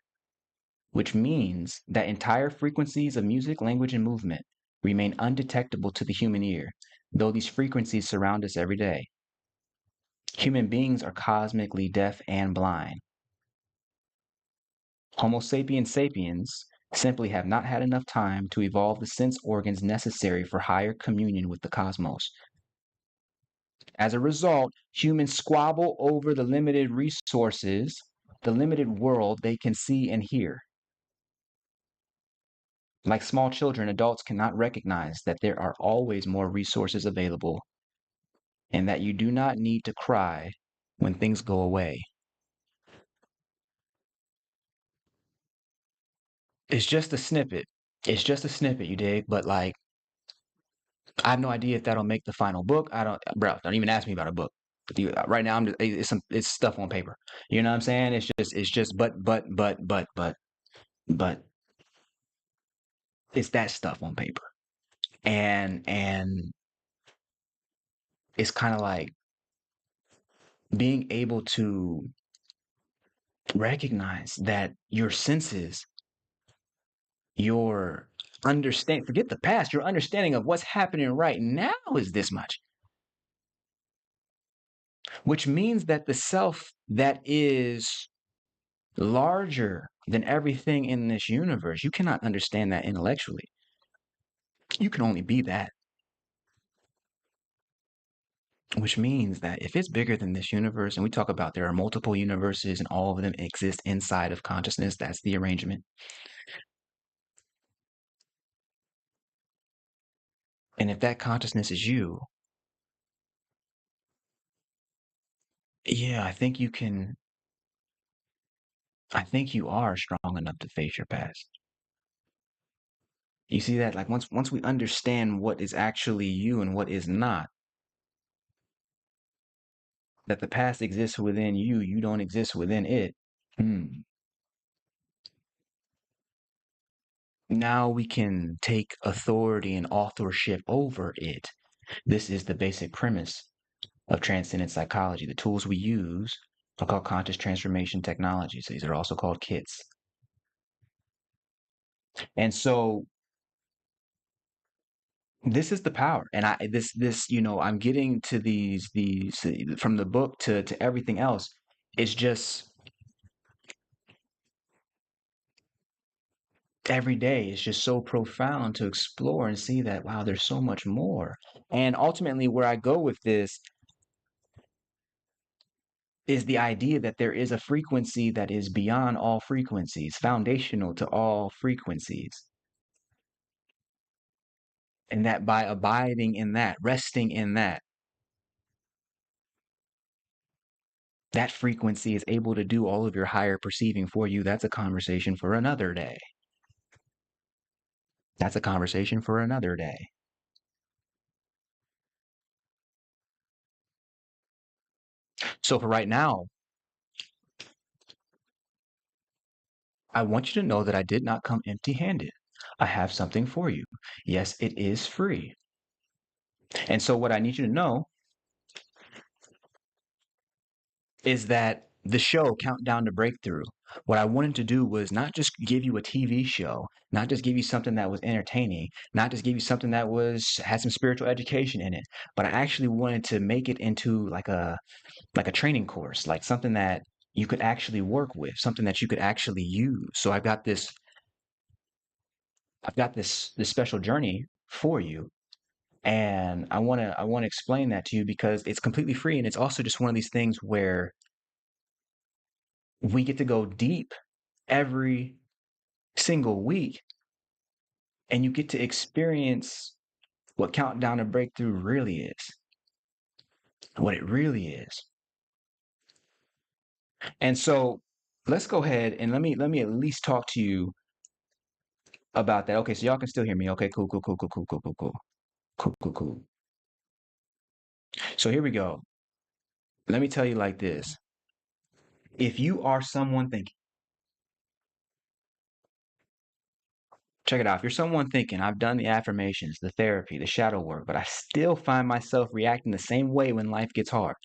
which means that entire frequencies of music, language, and movement remain undetectable to the human ear, though these frequencies surround us every day. Human beings are cosmically deaf and blind. Homo sapiens sapiens simply have not had enough time to evolve the sense organs necessary for higher communion with the cosmos. As a result, humans squabble over the limited resources, the limited world they can see and hear. Like small children, adults cannot recognize that there are always more resources available and that you do not need to cry when things go away. It's just a snippet. It's just a snippet, you dig? But like, I have no idea if that'll make the final book. I don't, bro. Don't even ask me about a book. Right now, I'm just, it's stuff on paper. You know what I'm saying? It's just, but it's that stuff on paper, and it's kind of like being able to recognize that your senses, your understand, forget the past, your understanding of what's happening right now is this much, which means that the self that is larger than everything in this universe, you cannot understand that intellectually. You can only be that, which means that if it's bigger than this universe, and we talk about there are multiple universes and all of them exist inside of consciousness, that's the arrangement. And if that consciousness is you, yeah, I think you are strong enough to face your past. You see that? Like once we understand what is actually you and what is not, that the past exists within you, you don't exist within it. Hmm. Now we can take authority and authorship over it. This is the basic premise of transcendent psychology. The tools we use are called conscious transformation technologies. These are also called kits. And so this is the power. And I'm getting to these from the book to everything else. It's just every day is just so profound to explore and see that, wow, there's so much more. And ultimately, where I go with this is the idea that there is a frequency that is beyond all frequencies, foundational to all frequencies. And that by abiding in that, resting in that, that frequency is able to do all of your higher perceiving for you. That's a conversation for another day. That's a conversation for another day. So for right now, I want you to know that I did not come empty handed. I have something for you. Yes, it is free. And so what I need you to know is that the show Countdown to Breakthrough, what I wanted to do was not just give you a TV show, not just give you something that was entertaining, not just give you something that had some spiritual education in it, but I actually wanted to make it into like a training course, like something that you could actually work with, something that you could actually use. So I've got this special journey for you, and I want to explain that to you because it's completely free, and it's also just one of these things where we get to go deep every single week, and you get to experience what Countdown to Breakthrough really is, what it really is. And so let's go ahead and let me at least talk to you about that. Okay, so y'all can still hear me. Okay, cool, cool, cool, cool, cool, cool, cool, cool, cool, cool, cool. So here we go. Let me tell you like this. If you are someone thinking, check it out. If you're someone thinking, I've done the affirmations, the therapy, the shadow work, but I still find myself reacting the same way when life gets hard.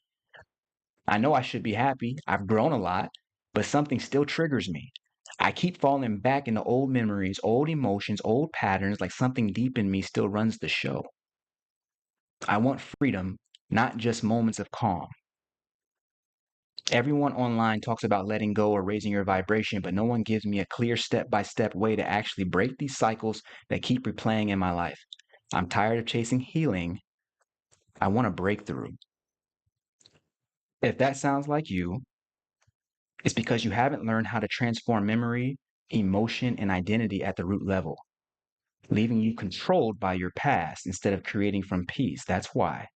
I know I should be happy. I've grown a lot, but something still triggers me. I keep falling back into old memories, old emotions, old patterns, like something deep in me still runs the show. I want freedom, not just moments of calm. Everyone online talks about letting go or raising your vibration, but no one gives me a clear step-by-step way to actually break these cycles that keep replaying in my life. I'm tired of chasing healing. I want a breakthrough. If that sounds like you, it's because you haven't learned how to transform memory, emotion, and identity at the root level, leaving you controlled by your past instead of creating from peace. That's why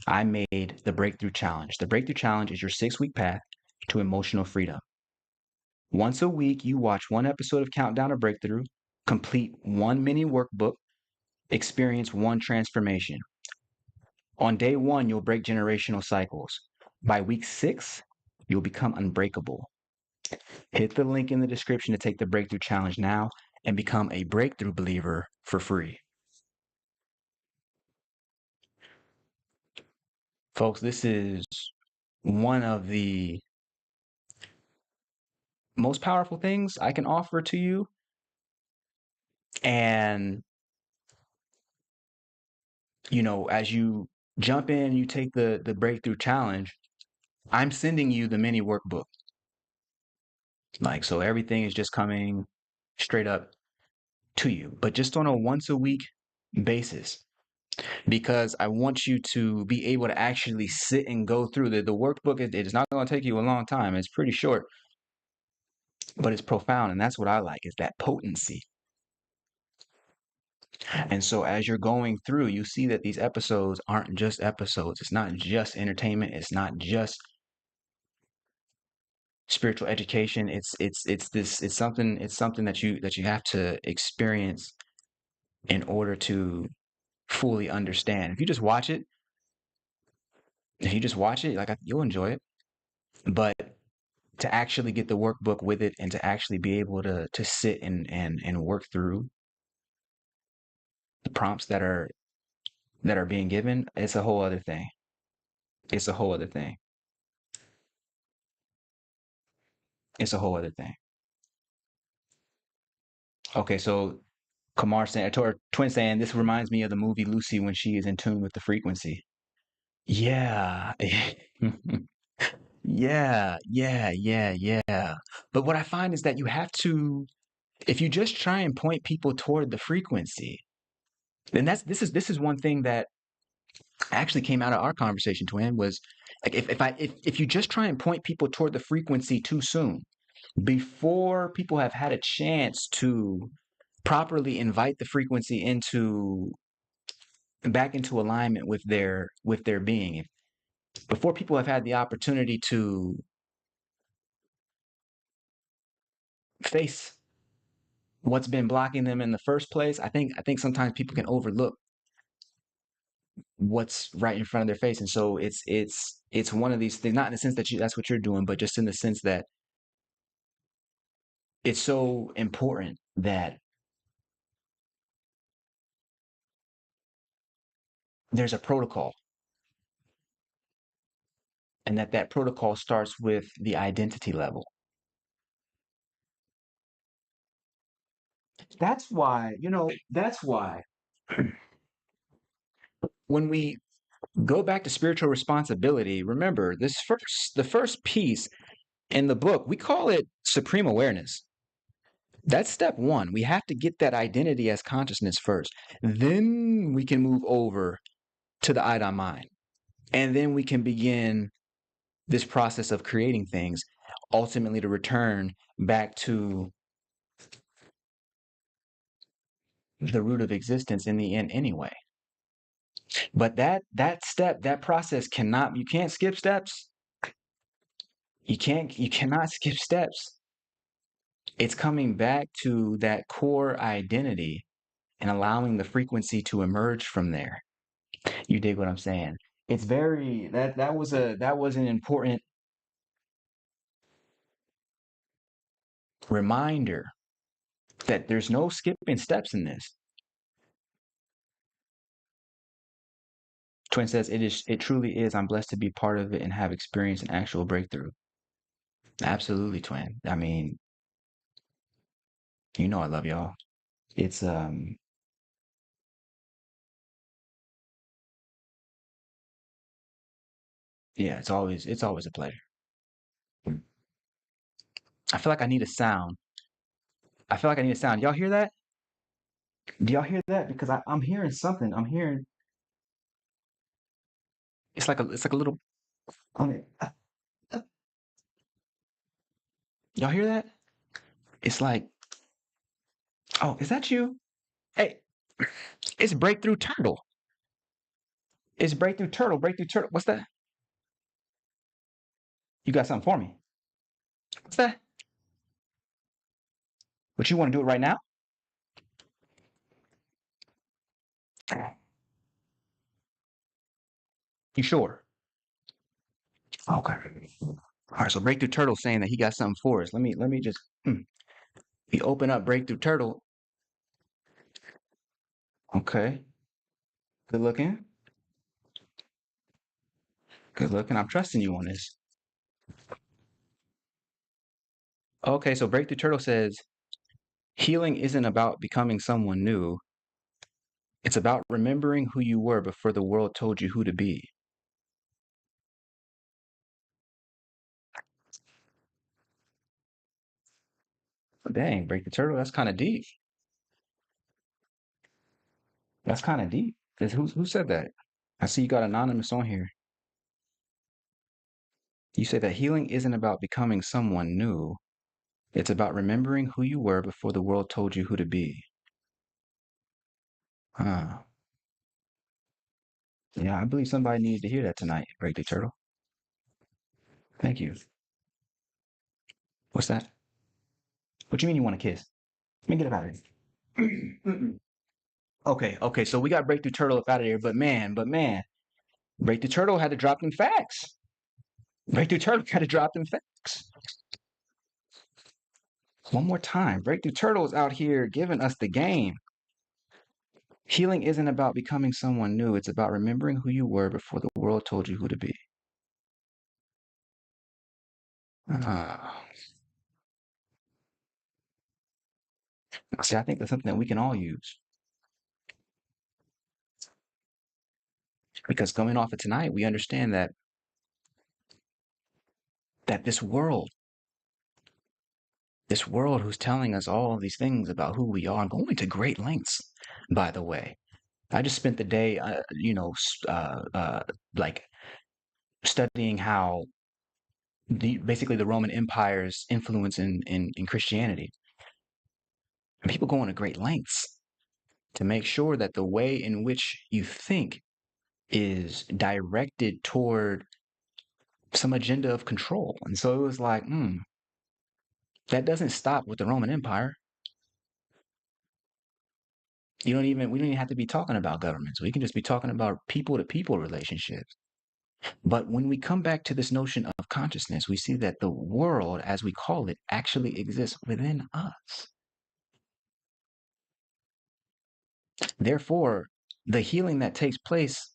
I made the Breakthrough Challenge. The Breakthrough Challenge is your 6-week path to emotional freedom. Once a week, you watch one episode of Countdown to Breakthrough, complete one mini workbook, experience one transformation. On day 1, you'll break generational cycles. By week 6, you'll become unbreakable. Hit the link in the description to take the Breakthrough Challenge now and become a breakthrough believer for free. Folks, this is one of the most powerful things I can offer to you. And, as you jump in, you take the Breakthrough Challenge, I'm sending you the mini workbook. So everything is just coming straight up to you, but just on a once a week basis, because I want you to be able to actually sit and go through the workbook. It is not going to take you a long time. It's pretty short, but it's profound. And that's what I like, is that potency. And so as you're going through, you see that these episodes aren't just episodes. It's not just entertainment. It's not just spiritual education. It's something that you have to experience in order to fully understand. If you just watch it, you'll enjoy it. But to actually get the workbook with it and to actually be able to sit and work through the prompts that are being given, it's a whole other thing. It's a whole other thing. It's a whole other thing. Okay, so Kamar saying, or Twin saying, this reminds me of the movie Lucy when she is in tune with the frequency. Yeah. Yeah, yeah, yeah, yeah. But what I find is that you have to If you just try and point people toward the frequency, then this is one thing that actually came out of our conversation, Twin, was like if you just try and point people toward the frequency too soon, before people have had a chance to properly invite the frequency into back into alignment with their being, before people have had the opportunity to face what's been blocking them in the first place, I think sometimes people can overlook what's right in front of their face. And so it's one of these things, not in the sense that that's what you're doing, but just in the sense that it's so important that there's a protocol, and that protocol starts with the identity level. That's why when we go back to spiritual responsibility, remember the first piece in the book, we call it supreme awareness. That's step one. We have to get that identity as consciousness first. Then we can move over to the I mind. And then we can begin this process of creating things, ultimately to return back to the root of existence in the end anyway. But that process you can't skip steps. You cannot skip steps. It's coming back to that core identity and allowing the frequency to emerge from there. You dig what I'm saying? It's very that was an important reminder that there's no skipping steps in this. Twin says it truly is. I'm blessed to be part of it and have experienced an actual breakthrough. Absolutely, Twin. I mean, you know I love y'all. It's yeah, it's always a pleasure. I feel like I need a sound. I feel like I need a sound. Y'all hear that? Do y'all hear that? Because I'm hearing something. I'm hearing it's like a little okay. Y'all hear that? It's like, oh, is that you? Hey, it's Breakthrough Turtle. It's Breakthrough Turtle. Breakthrough Turtle. What's that? You got something for me? What's that? But you want to do it right now? You sure? Okay. All right. So Breakthrough Turtle saying that he got something for us. Let me just. We open up Breakthrough Turtle. Okay. Good looking. Good looking. I'm trusting you on this. Okay. So Breakthrough Turtle says healing isn't about becoming someone new. It's about remembering who you were before the world told you who to be. Dang, Breakthrough Turtle. That's kind of deep. That's kind of deep. Who said that? I see you got anonymous on here. You say that healing isn't about becoming someone new. It's about remembering who you were before the world told you who to be. Huh. Yeah, I believe somebody needs to hear that tonight, Break the Turtle. Thank you. What's that? What you mean you want to kiss? Let me get up out of here. Okay. So we got Breakthrough Turtle up out of here, but man, Breakthrough Turtle had to drop them facts. Breakthrough Turtle had to drop them facts. One more time. Breakthrough Turtle is out here giving us the game. Healing isn't about becoming someone new. It's about remembering who you were before the world told you who to be. Ah. See, I think that's something that we can all use because coming off of tonight, we understand that this world This world who's telling us all these things about who we are, and going to great lengths, by the way. I just spent the day, like studying how basically the Roman Empire's influence in Christianity. And people go into great lengths to make sure that the way in which you think is directed toward some agenda of control. And so it was like, that doesn't stop with the Roman Empire. We don't even have to be talking about governments. We can just be talking about people to people relationships. But when we come back to this notion of consciousness, we see that the world, as we call it, actually exists within us. Therefore, the healing that takes place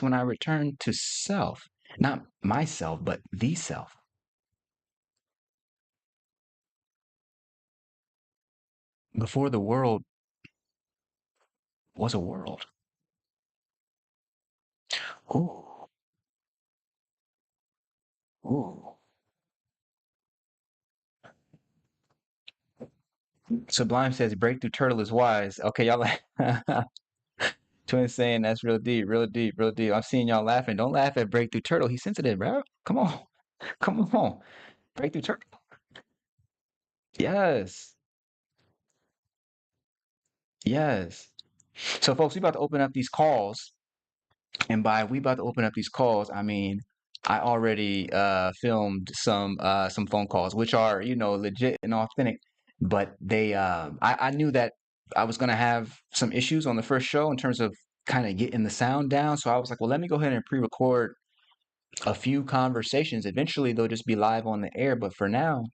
when I return to self, not myself, but the self. Before the world was a world. Ooh, ooh. Sublime says breakthrough turtle is wise. Okay, y'all like Twin saying that's real deep, real deep, real deep. I'm seeing y'all laughing. Don't laugh at breakthrough turtle. He's sensitive, bro. Come on. Come on. Breakthrough turtle. Yes. Yes. So folks, we about to open up these calls. And by we about to open up these calls, I mean I already filmed some phone calls, which are, legit and authentic, but I knew that I was gonna have some issues on the first show in terms of kind of getting the sound down. So I was like, well, let me go ahead and pre-record a few conversations. Eventually they'll just be live on the air, but for now,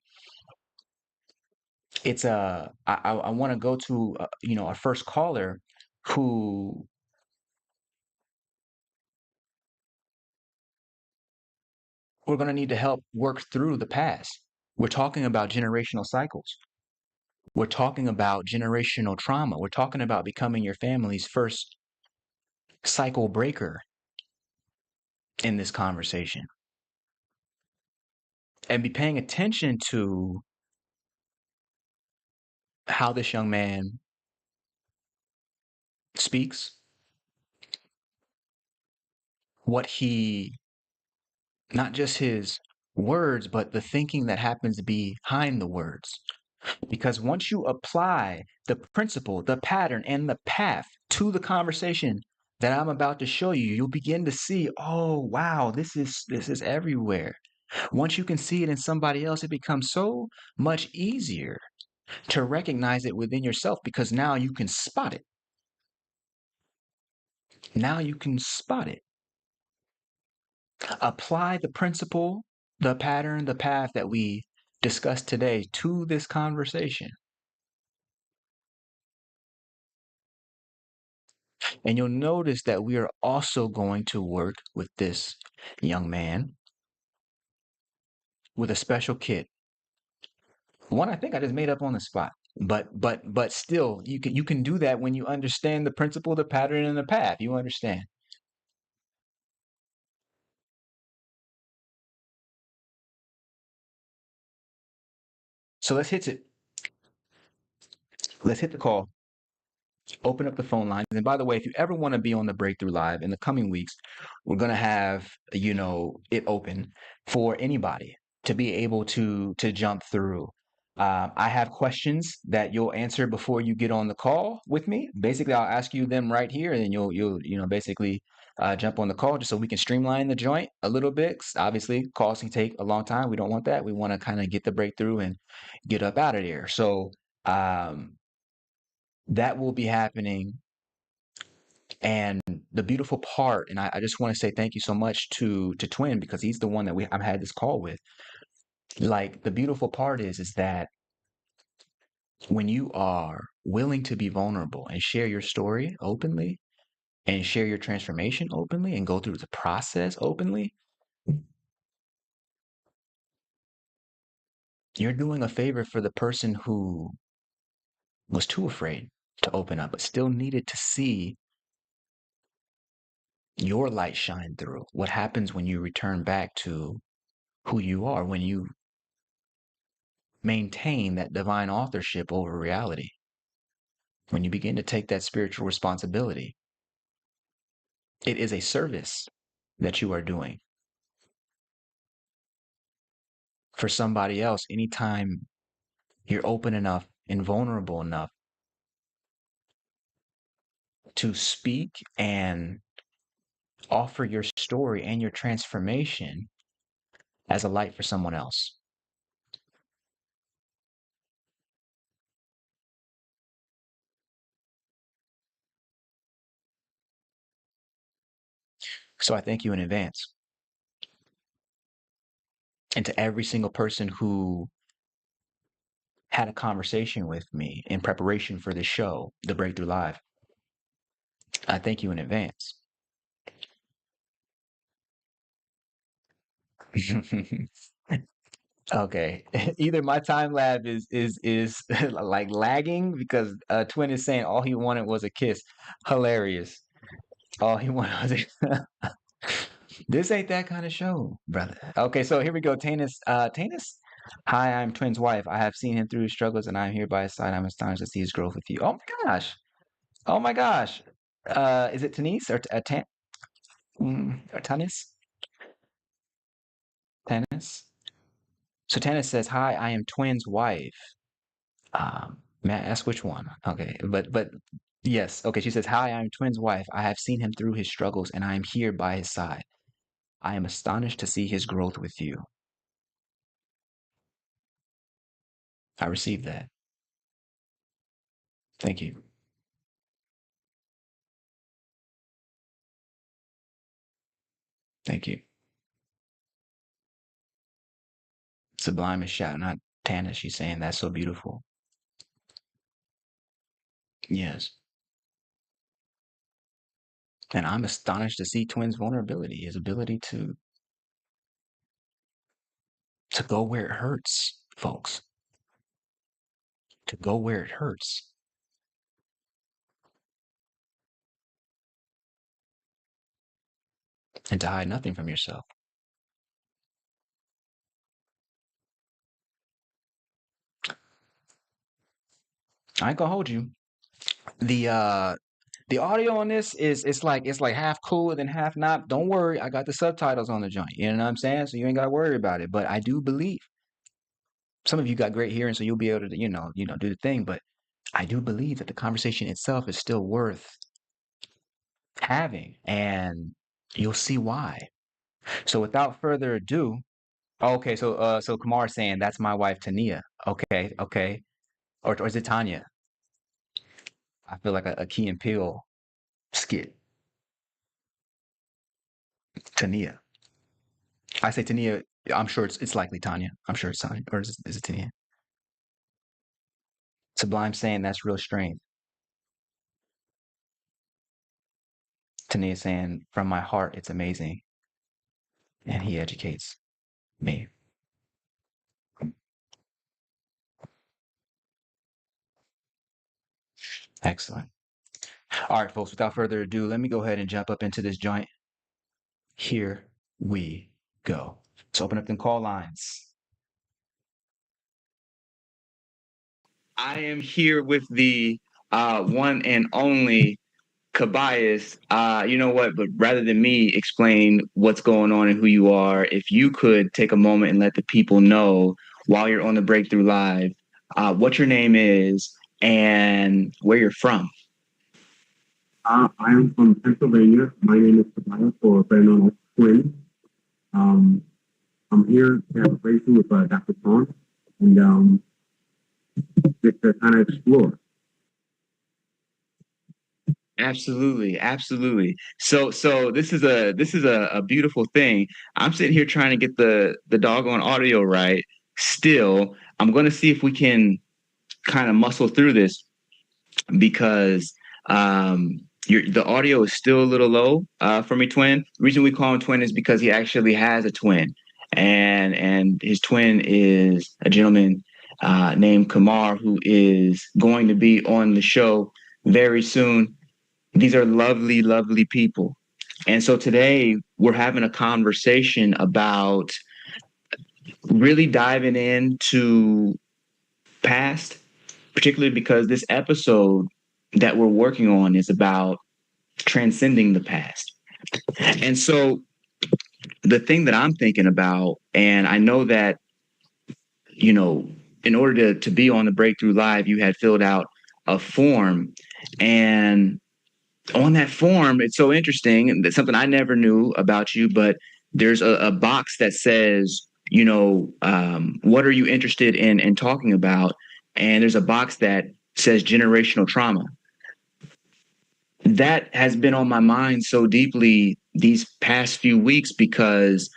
it's I want to go to our first caller who we're going to need to help work through the past. We're talking about generational cycles. We're talking about generational trauma. We're talking about becoming your family's first cycle breaker in this conversation. And be paying attention to how this young man speaks, what he, not just his words, but the thinking that happens behind the words. Because once you apply the principle, the pattern, and the path to the conversation that I'm about to show you, you'll begin to see, oh wow, this is everywhere. Once you can see it in somebody else, it becomes so much easier to recognize it within yourself because now you can spot it. Now you can spot it. Apply the principle, the pattern, the path that we discussed today to this conversation. And you'll notice that we are also going to work with this young man with a special kit. One I think I just made up on the spot. But still, you can do that when you understand the principle, the pattern, and the path. You understand. So let's hit it. Let's hit the call. Open up the phone lines. And by the way, if you ever want to be on the Breakthrough Live in the coming weeks, we're going to have, it open for anybody to be able to jump through. I have questions that you'll answer before you get on the call with me. Basically, I'll ask you them right here, and then you'll basically jump on the call just so we can streamline the joint a little bit. 'Cause obviously, calls can take a long time. We don't want that. We want to kind of get the breakthrough and get up out of there. So that will be happening. And the beautiful part, and I just want to say thank you so much to Twin because he's the one that I've had this call with. Like the beautiful part is that when you are willing to be vulnerable and share your story openly and share your transformation openly and go through the process openly, you're doing a favor for the person who was too afraid to open up but still needed to see your light shine through. What happens when you return back to who you are, when you maintain that divine authorship over reality, when you begin to take that spiritual responsibility, it is a service that you are doing for somebody else. Anytime you're open enough and vulnerable enough to speak and offer your story and your transformation as a light for someone else. So I thank you in advance. And to every single person who had a conversation with me in preparation for this show, The Breakthrough Live, I thank you in advance. Okay. Either my time lab is like lagging because Twin is saying all he wanted was a kiss. Hilarious. All he wanted was a This ain't that kind of show, brother. Okay, so here we go. Tanis. Hi, I'm Twin's wife. I have seen him through his struggles and I'm here by his side. I'm astonished to see his growth with you. Oh my gosh. Oh my gosh. Is it Tanis or or Tanis? Tanis? So Tanis says, "Hi, I am Twin's wife." May I ask which one? Okay, but yes. Okay, she says, "Hi, I'm Twin's wife. I have seen him through his struggles and I am here by his side. I am astonished to see his growth with you." I received that. Thank you. Thank you. Sublime is shout, not Tana. She's saying that's so beautiful. Yes. And I'm astonished to see Twin's vulnerability, his ability to go where it hurts, folks. To go where it hurts. And to hide nothing from yourself. I ain't gonna hold you. The audio on this is it's like half cool and half not. Don't worry, I got the subtitles on the joint. You know what I'm saying? So you ain't gotta worry about it. But I do believe some of you got great hearing, so you'll be able to, do the thing. But I do believe that the conversation itself is still worth having, and you'll see why. So without further ado, okay, so Kamar is saying that's my wife Tania. Okay, okay. Or is it Tanya? I feel like a Key and Peele skit. Tania. I say Tania, I'm sure it's likely Tanya. I'm sure it's Tanya. Or is it Tania? Sublime saying that's real strength. Tania saying from my heart it's amazing. And he educates me. Excellent. All right, folks, without further ado, let me go ahead and jump up into this joint. Here we go. So open up them call lines. I am here with the one and only Cabayas. You know what? But rather than me explain what's going on and who you are, if you could take a moment and let the people know while you're on the Breakthrough Live, what your name is and where you're from. I am from Pennsylvania. My name is Cabayas, or better known as Twin. I'm here to have a breakthrough with Dr. Shawn, and just to kind of explore. Absolutely, absolutely. So this is a beautiful thing. I'm sitting here trying to get the doggone audio right. Still, I'm going to see if we can kind of muscle through this because the audio is still a little low for me, Twin. The reason we call him Twin is because he actually has a twin, and his twin is a gentleman named Kamar, who is going to be on the show very soon. These are lovely, lovely people. And so today we're having a conversation about really diving into past, particularly because this episode that we're working on is about transcending the past. And so the thing that I'm thinking about, and I know that, you know, in order to be on the Breakthrough Live, you had filled out a form. And on that form, it's so interesting, and it's something I never knew about you, but there's a box that says, what are you interested in talking about? And there's a box that says generational trauma. That has been on my mind so deeply these past few weeks, because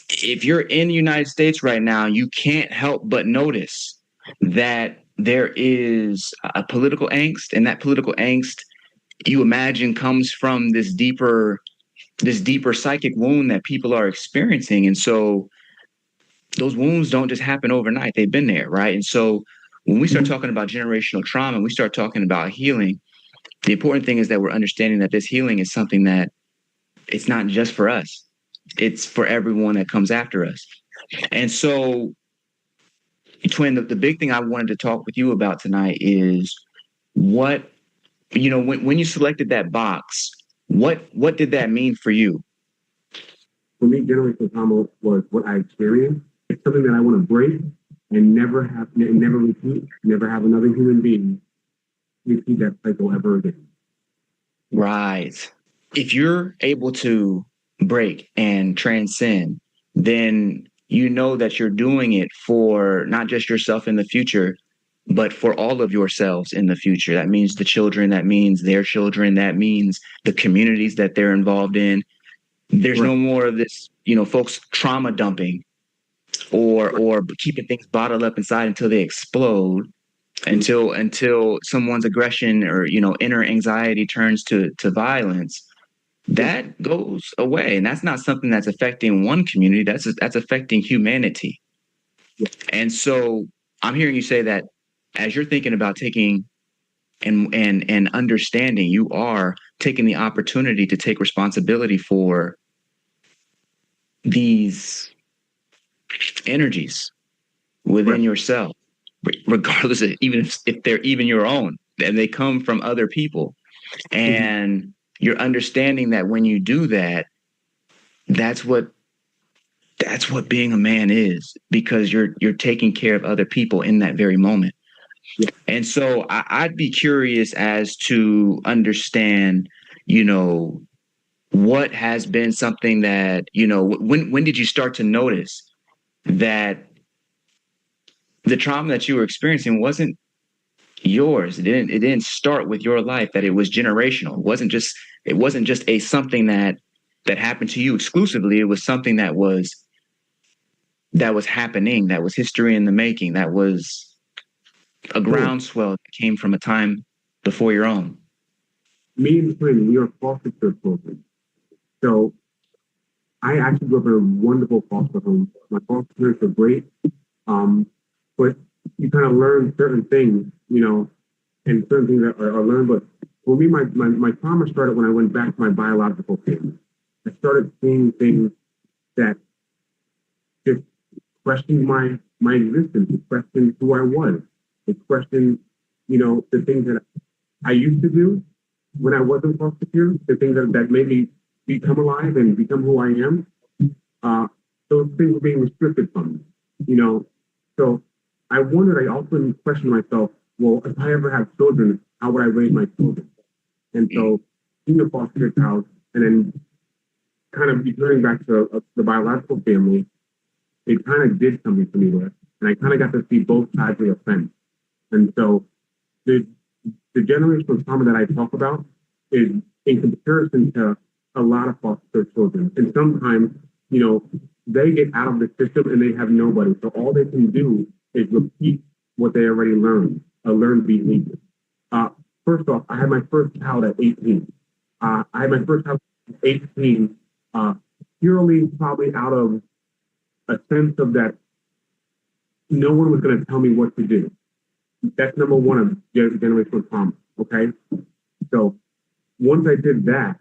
if you're in the United States right now, you can't help but notice that there is a political angst, and that political angst, you imagine, comes from this deeper psychic wound that people are experiencing. And so those wounds don't just happen overnight. They've been there, right? And so when we start talking about generational trauma, we start talking about healing, the important thing is that we're understanding that this healing is something that it's not just for us. It's for everyone that comes after us. And so, Twin, the big thing I wanted to talk with you about tonight is what, when you selected that box, what did that mean for you? For me, generational trauma was what I experienced. It's something that I want to break and never repeat, never have another human being repeat that cycle ever again. Right. If you're able to break and transcend, then you know that you're doing it for not just yourself in the future, but for all of yourselves in the future. That means the children, that means their children, that means the communities that they're involved in. There's no more of this, folks trauma dumping or keeping things bottled up inside until they explode, until someone's aggression or, inner anxiety turns to violence. That goes away. And that's not something that's affecting one community. That's affecting humanity. And so I'm hearing you say that as you're thinking about taking and understanding, you are taking the opportunity to take responsibility for these energies within yourself, regardless of even if they're even your own, and they come from other people. And you're understanding that when you do that, that's what being a man is, because you're taking care of other people in that very moment. Yeah. And so I'd be curious as to understand, what has been something that, when did you start to notice that the trauma that you were experiencing wasn't yours? It didn't start with your life, that it was generational. It wasn't just a something that happened to you exclusively. It was something that was happening, that was history in the making, that was a groundswell that came from a time before your own. Me and Twin, we are foster care children. So I actually grew up in a wonderful foster home. My foster parents are great. But you kind of learn certain things, and certain things that are learned. But for me, my trauma started when I went back to my biological family. I started seeing things that just questioned my existence. It questioned who I was. It questioned, the things that I used to do when I wasn't foster care, the things that made me become alive and become who I am. Those things were being restricted from me, So I wondered, I often questioned myself, well, if I ever have children, how would I raise my children? And so being a foster care child and then kind of returning back to the biological family, it kind of did something to me there. And I kind of got to see both sides of the fence. And so the generational trauma that I talk about is in comparison to a lot of foster care children. And sometimes, they get out of the system and they have nobody. So all they can do is repeat what they already learned, a learned behavior. First off, I had my first child at 18. I had my first child at 18, purely probably out of a sense of that no one was going to tell me what to do. That's number one of generational trauma, okay? So once I did that,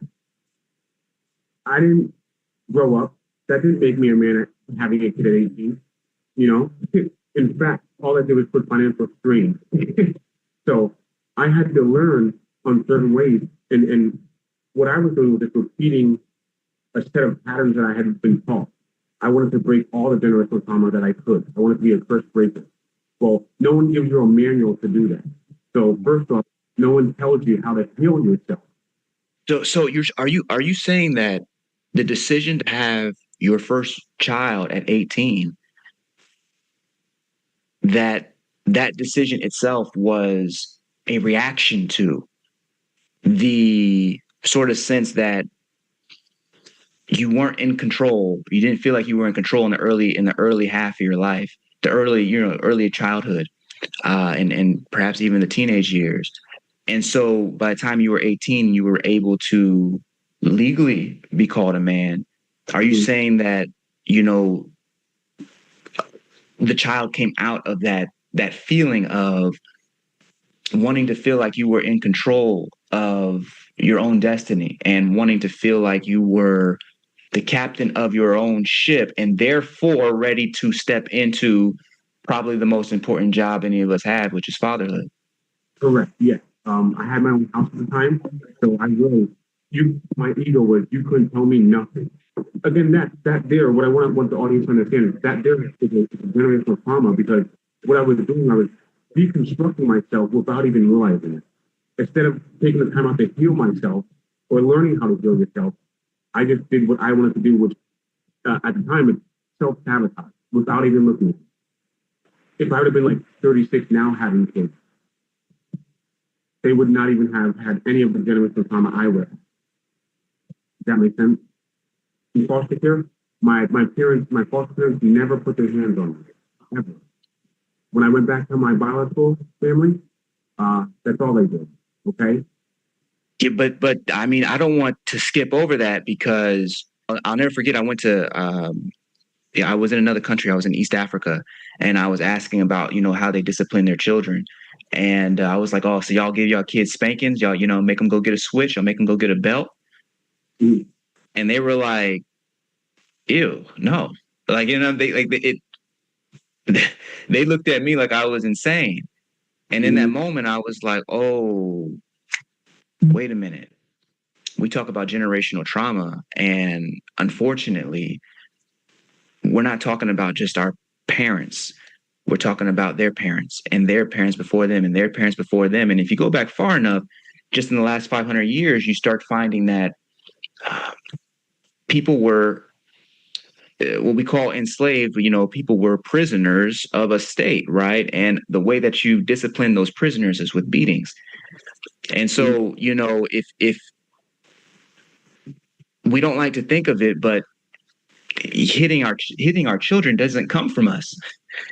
I didn't grow up. That didn't make me a man having a kid at 18, In fact, all I did was put financial strain. So I had to learn on certain ways. And what I was doing was just repeating a set of patterns that I had been taught. I wanted to break all the generational trauma that I could. I wanted to be a curse breaker. Well, no one gives you a manual to do that. So first off, no one tells you how to heal yourself. So are you saying that the decision to have your first child at 18, that decision itself was a reaction to the sort of sense that you weren't in control. You didn't feel like you were in control in the early half of your life, the early childhood, and perhaps even the teenage years. And so by the time you were 18, you were able to legally be called a man. Are you saying that, the child came out of that feeling of wanting to feel like you were in control of your own destiny and wanting to feel like you were the captain of your own ship and therefore ready to step into probably the most important job any of us have, which is fatherhood? Correct. Yes. I had my own house at the time, so I really, my ego was, you couldn't tell me nothing. Again, that there, what I want the audience to understand is that there is a generational trauma, because what I was doing, I was deconstructing myself without even realizing it. Instead of taking the time out to heal myself or learning how to heal yourself, I just did what I wanted to do, which at the time it's self-sabotage without even looking at it. If I would have been like 36 now having kids, they would not even have had any of the generational trauma I would. Does that make sense? In foster care, my foster parents never put their hands on me, ever. When I went back to my biological family, that's all they did. Okay. Yeah, but I mean, I don't want to skip over that because I'll never forget. I went to, I was in another country. I was in East Africa, and I was asking about, how they discipline their children. And I was like, oh, so y'all give y'all kids spankings? Y'all, make them go get a switch? Y'all make them go get a belt? Mm. And they were like, ew, no. Like, they looked at me like I was insane. And in that moment, I was like, oh, wait a minute. We talk about generational trauma, and unfortunately, we're not talking about just our parents. We're talking about their parents and their parents before them and their parents before them. And if you go back far enough, just in the last 500 years, you start finding that people were what we call enslaved. People were prisoners of a state, right? And the way that you discipline those prisoners is with beatings. And so, if we don't like to think of it, but hitting our children doesn't come from us.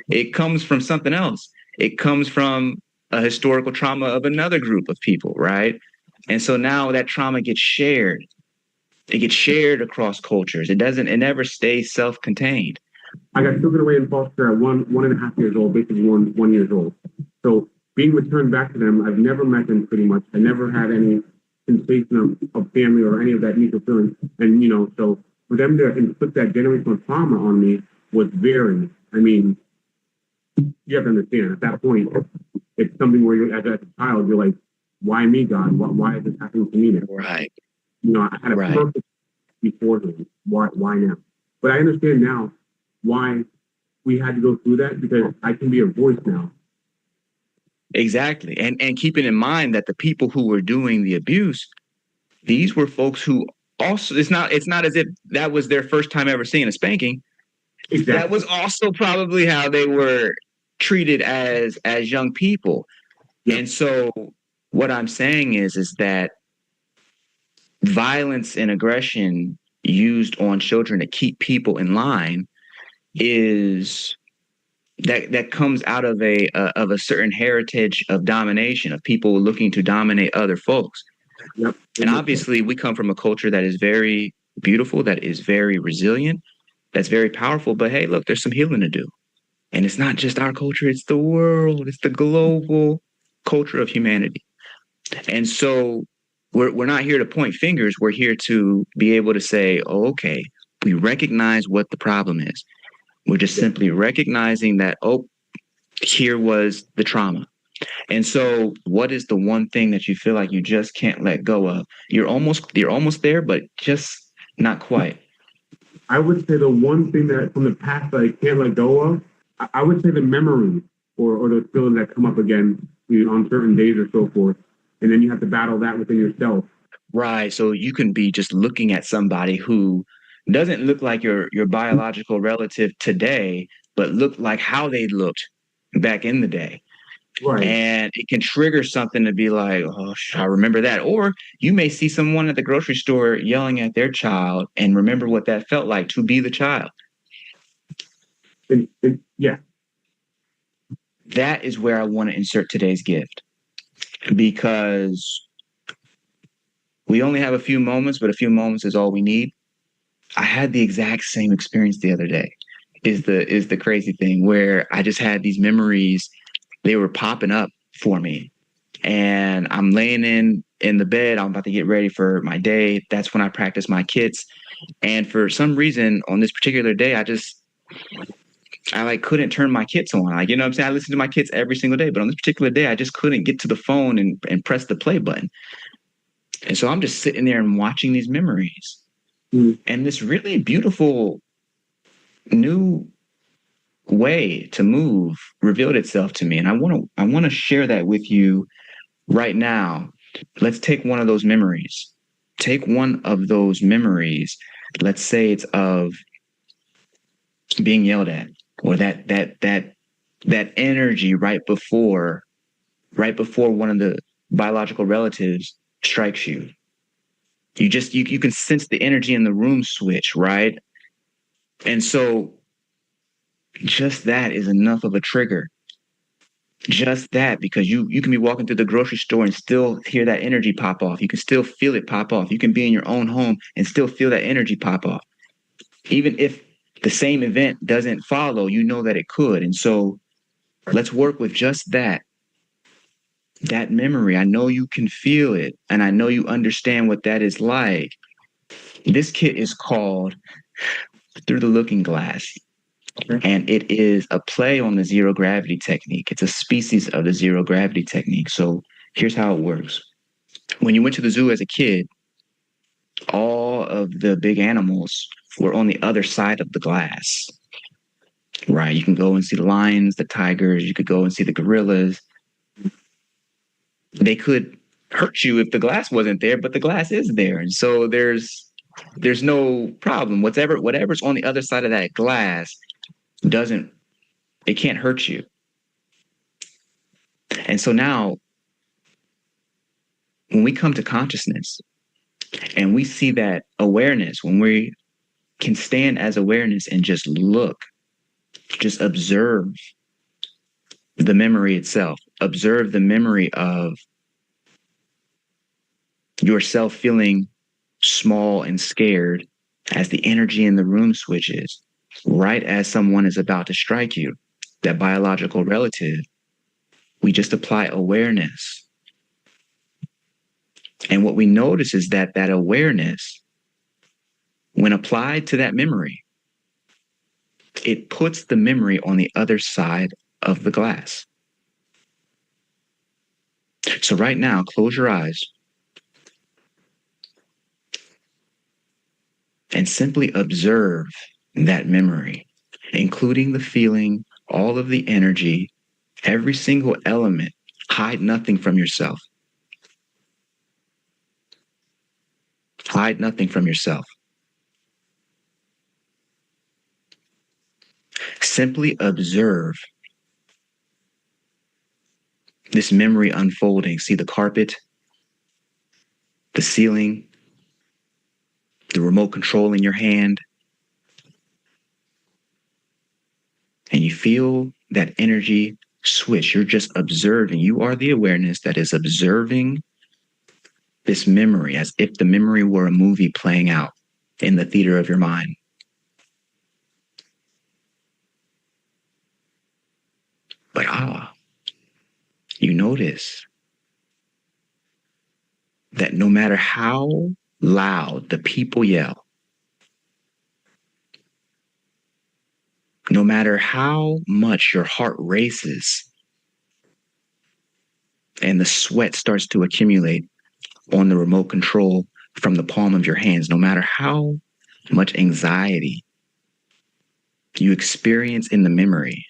It comes from something else. It comes from a historical trauma of another group of people, right? And so now that trauma gets shared. It gets shared across cultures. It never stays self-contained. I got taken away in foster at 1.5 years old, basically 1 year old. So being returned back to them, I've never met them pretty much. I never had any sensation of family or any of that mutual feeling. And, so for them to inflict that generational trauma on me was very, I mean, you have to understand at that point, it's something where you're as a child, you're like, why me, God? Why is this happening to me now? Right. I had a perfect beforehand. Why now? But I understand now why we had to go through that, because I can be a voice now. Exactly. And keeping in mind that the people who were doing the abuse, these were folks who also, it's not as if that was their first time ever seeing a spanking. Exactly. That was also probably how they were treated as young people. Yep. And so what I'm saying is that violence and aggression used on children to keep people in line is that comes out of a certain heritage of domination, of people looking to dominate other folks. Yep. And obviously we come from a culture that is very beautiful, that is very resilient, that's very powerful. But hey, look, there's some healing to do. And it's not just our culture, it's the world, it's the global culture of humanity. And so we're not here to point fingers. We're here to be able to say, oh, okay, we recognize what the problem is. We're just simply recognizing that, oh, Here was the trauma. And so what is the one thing that you feel like you just can't let go of? You're almost there, but just not quite. I would say the one thing that from the past that I can't let go of, I would say the memories or those feelings that come up again, on certain days or so forth. And then you have to battle that within yourself. Right. So you can be just looking at somebody who doesn't look like your biological relative today, but look like how they looked back in the day. Right. And it can trigger something to be like, oh, I remember that. Or you may see someone at the grocery store yelling at their child and remember what that felt like to be the child. Yeah. That is where I want to insert today's gift, because we only have a few moments, but a few moments is all we need. I had the exact same experience the other day. Is the crazy thing, where I just had these memories. They were popping up for me, and I'm laying in the bed. I'm about to get ready for my day. That's when I practice my kits. And for some reason, on this particular day, I like couldn't turn my kits on. Like, you know what I'm saying? I listen to my kits every single day, but on this particular day, I just couldn't get to the phone and press the play button. And so I'm just sitting there and watching these memories. And this really beautiful new way to move revealed itself to me. And I want to share that with you right now. Let's take one of those memories. Take one of those memories. Let's say it's of being yelled at, or that energy right before one of the biological relatives strikes you. You can sense the energy in the room switch, right? And so just that is enough of a trigger. Just that, because you can be walking through the grocery store and still hear that energy pop off. You can still feel it pop off. You can be in your own home and still feel that energy pop off. Even if the same event doesn't follow, you know that it could. And so let's work with just that memory. I know you can feel it, and I know you understand what that is like. This kit is called Through the Looking Glass. And it is a play on the zero gravity technique. It's a species of the zero gravity technique. So here's how it works. When you went to the zoo as a kid, all of the big animals were on the other side of the glass, right? You can go and see the lions, the tigers, you could go and see the gorillas. They could hurt you if the glass wasn't there, but the glass is there. And so there's no problem. Whatever's on the other side of that glass it can't hurt you. And so now, when we come to consciousness and we see that awareness, when we can stand as awareness and just look, just observe the memory itself, observe the memory of yourself feeling small and scared as the energy in the room switches, right as someone is about to strike you, that biological relative. We just apply awareness. And what we notice is that awareness, when applied to that memory, it puts the memory on the other side of the glass. So right now, close your eyes and simply observe that memory, including the feeling, all of the energy, every single element. Hide nothing from yourself. Hide nothing from yourself. Simply observe this memory unfolding. See the carpet, the ceiling, the remote control in your hand. And you feel that energy switch. You're just observing. You are the awareness that is observing this memory as if the memory were a movie playing out in the theater of your mind. But you notice that no matter how loud the people yell, No matter how much your heart races and the sweat starts to accumulate on the remote control from the palm of your hands, no matter how much anxiety you experience in the memory,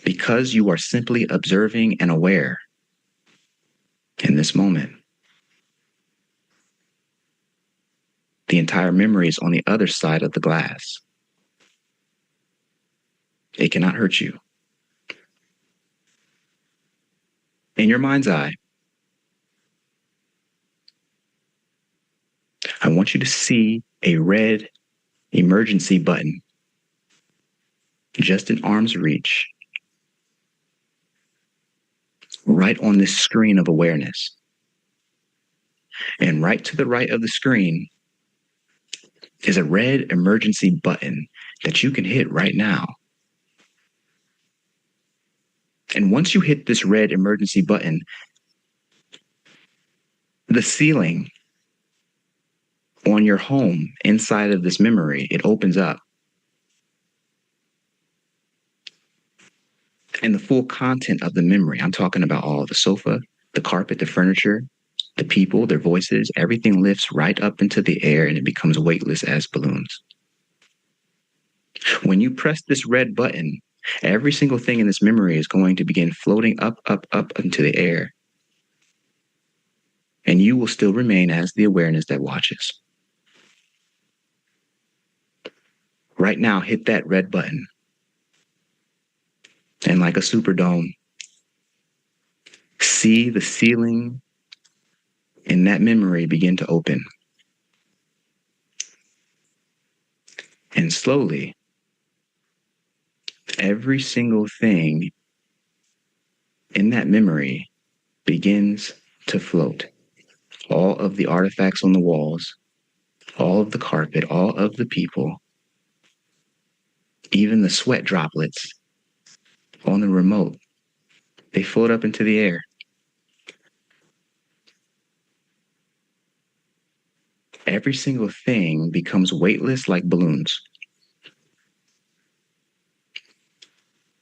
because you are simply observing and aware in this moment, the entire memory is on the other side of the glass. It cannot hurt you. In your mind's eye, I want you to see a red emergency button just in arm's reach, right on this screen of awareness. And right to the right of the screen is a red emergency button that you can hit right now. And once you hit this red emergency button, the ceiling on your home inside of this memory, it opens up. And the full content of the memory, I'm talking about all the sofa, the carpet, the furniture, the people, their voices, everything lifts right up into the air and it becomes weightless as balloons. When you press this red button, every single thing in this memory is going to begin floating up, up, up into the air. And you will still remain as the awareness that watches. Right now, hit that red button. And like a superdome, see the ceiling in that memory begin to open. And slowly, every single thing in that memory begins to float. All of the artifacts on the walls, all of the carpet, all of the people, even the sweat droplets on the remote, they float up into the air. Every single thing becomes weightless like balloons,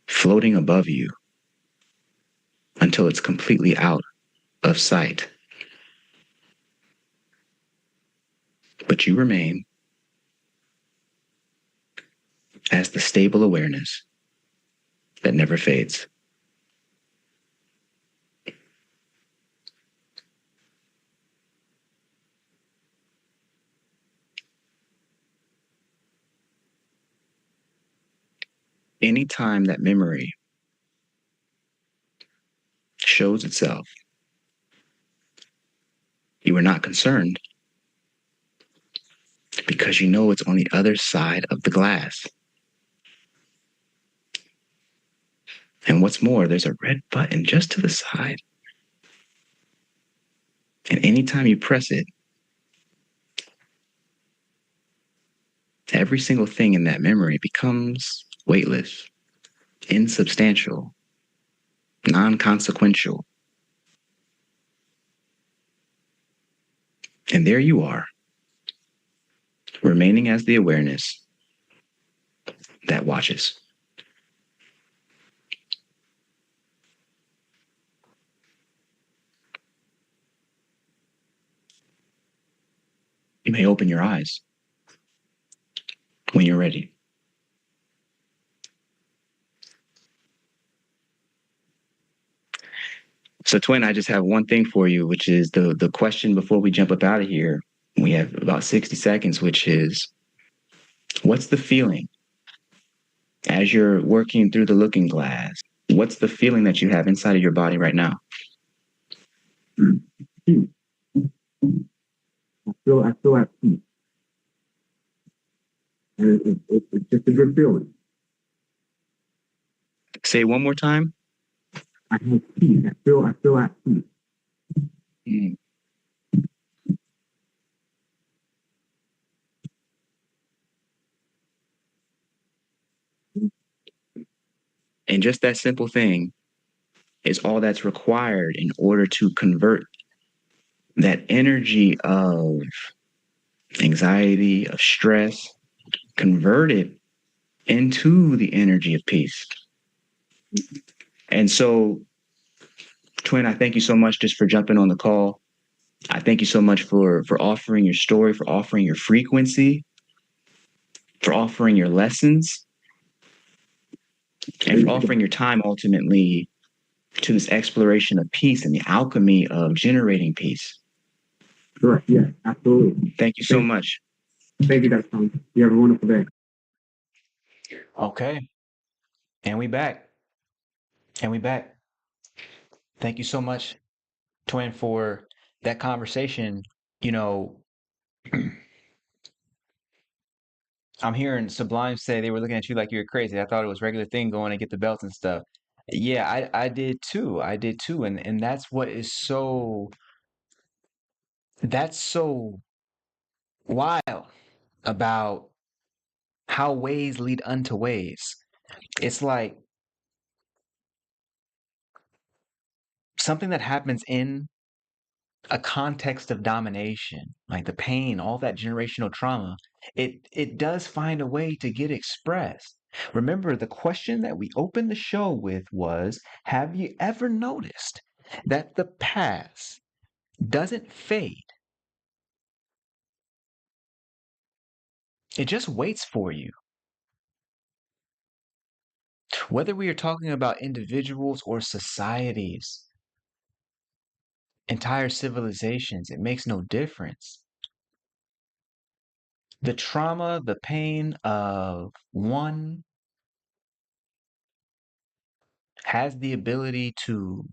floating above you until it's completely out of sight. But you remain as the stable awareness that never fades. Anytime that memory shows itself, you are not concerned because you know it's on the other side of the glass. And what's more, there's a red button just to the side. And anytime you press it, every single thing in that memory becomes weightless, insubstantial, non-consequential. And there you are, remaining as the awareness that watches. You may open your eyes when you're ready. So Twin, I just have one thing for you, which is the question before we jump up out of here. We have about 60 seconds, which is, what's the feeling as you're working through the looking glass? What's the feeling that you have inside of your body right now? I feel at peace. And it's just a good feeling. Say it one more time. I have peace. I feel at peace. Mm. And just that simple thing is all that's required in order to convert that energy of anxiety, of stress, convert it into the energy of peace. And so, Twin, I thank you so much just for jumping on the call. I thank you so much for offering your story, for offering your frequency, for offering your lessons, and for offering your time ultimately to this exploration of peace and the alchemy of generating peace. Sure. Yeah, absolutely. Thank you so much. Thank you, Dr. Tom. You have a wonderful day. Okay. And we back. And we back. Thank you so much, Twin, for that conversation. You know, I'm hearing Sublime say they were looking at you like you were crazy. I thought it was regular thing going and get the belts and stuff. Yeah, I did too. I did too. And that's what is that's so wild about how ways lead unto ways. It's like something that happens in a context of domination, like the pain, all that generational trauma, it does find a way to get expressed. Remember, the question that we opened the show with was, have you ever noticed that the past doesn't fade? It just waits for you. Whether we are talking about individuals or societies, entire civilizations, it makes no difference. The trauma, the pain of one has the ability to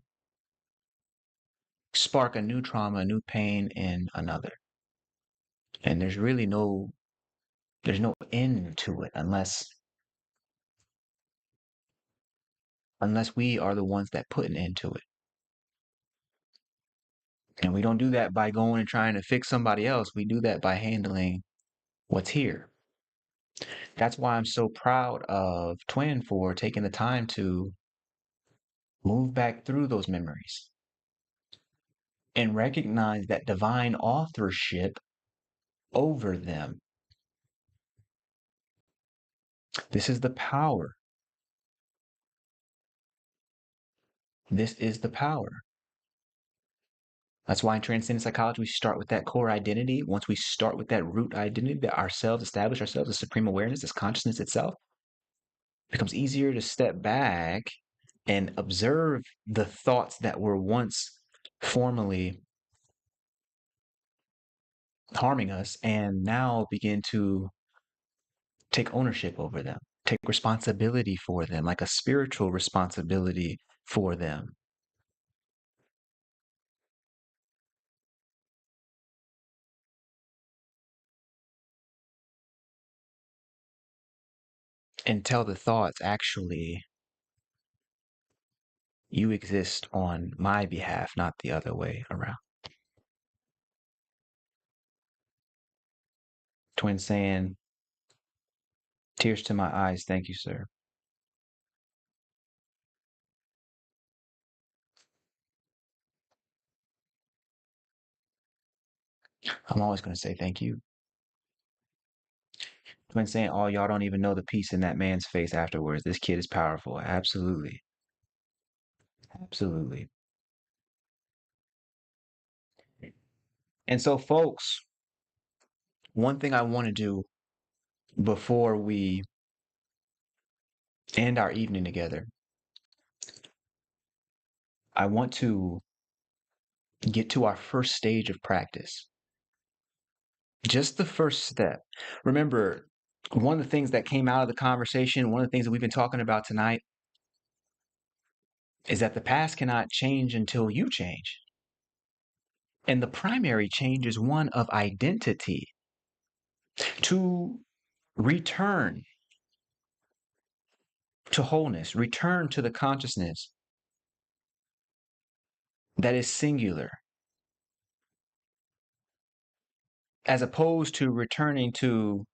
spark a new trauma, a new pain in another. And there's no end to it unless we are the ones that put an end to it. And we don't do that by going and trying to fix somebody else. We do that by handling what's here. That's why I'm so proud of Twin for taking the time to move back through those memories and recognize that divine authorship over them. This is the power. This is the power. That's why in Transcendent Psychology, we start with that core identity. Once we start with that root identity, that ourselves, establish ourselves as supreme awareness, as consciousness itself, it becomes easier to step back and observe the thoughts that were once formerly harming us and now begin to take ownership over them, take responsibility for them, like a spiritual responsibility for them. And tell the thoughts, actually, you exist on my behalf, not the other way around. Twin saying, tears to my eyes, thank you, sir. I'm always going to say thank you. Twin saying, oh, y'all don't even know the peace in that man's face afterwards. This kid is powerful. Absolutely. Absolutely. And so, folks, one thing I want to do before we end our evening together, I want to get to our first stage of practice. Just the first step. Remember, one of the things that came out of the conversation, one of the things that we've been talking about tonight, is that the past cannot change until you change. And the primary change is one of identity. To return to wholeness, return to the consciousness that is singular, as opposed to returning to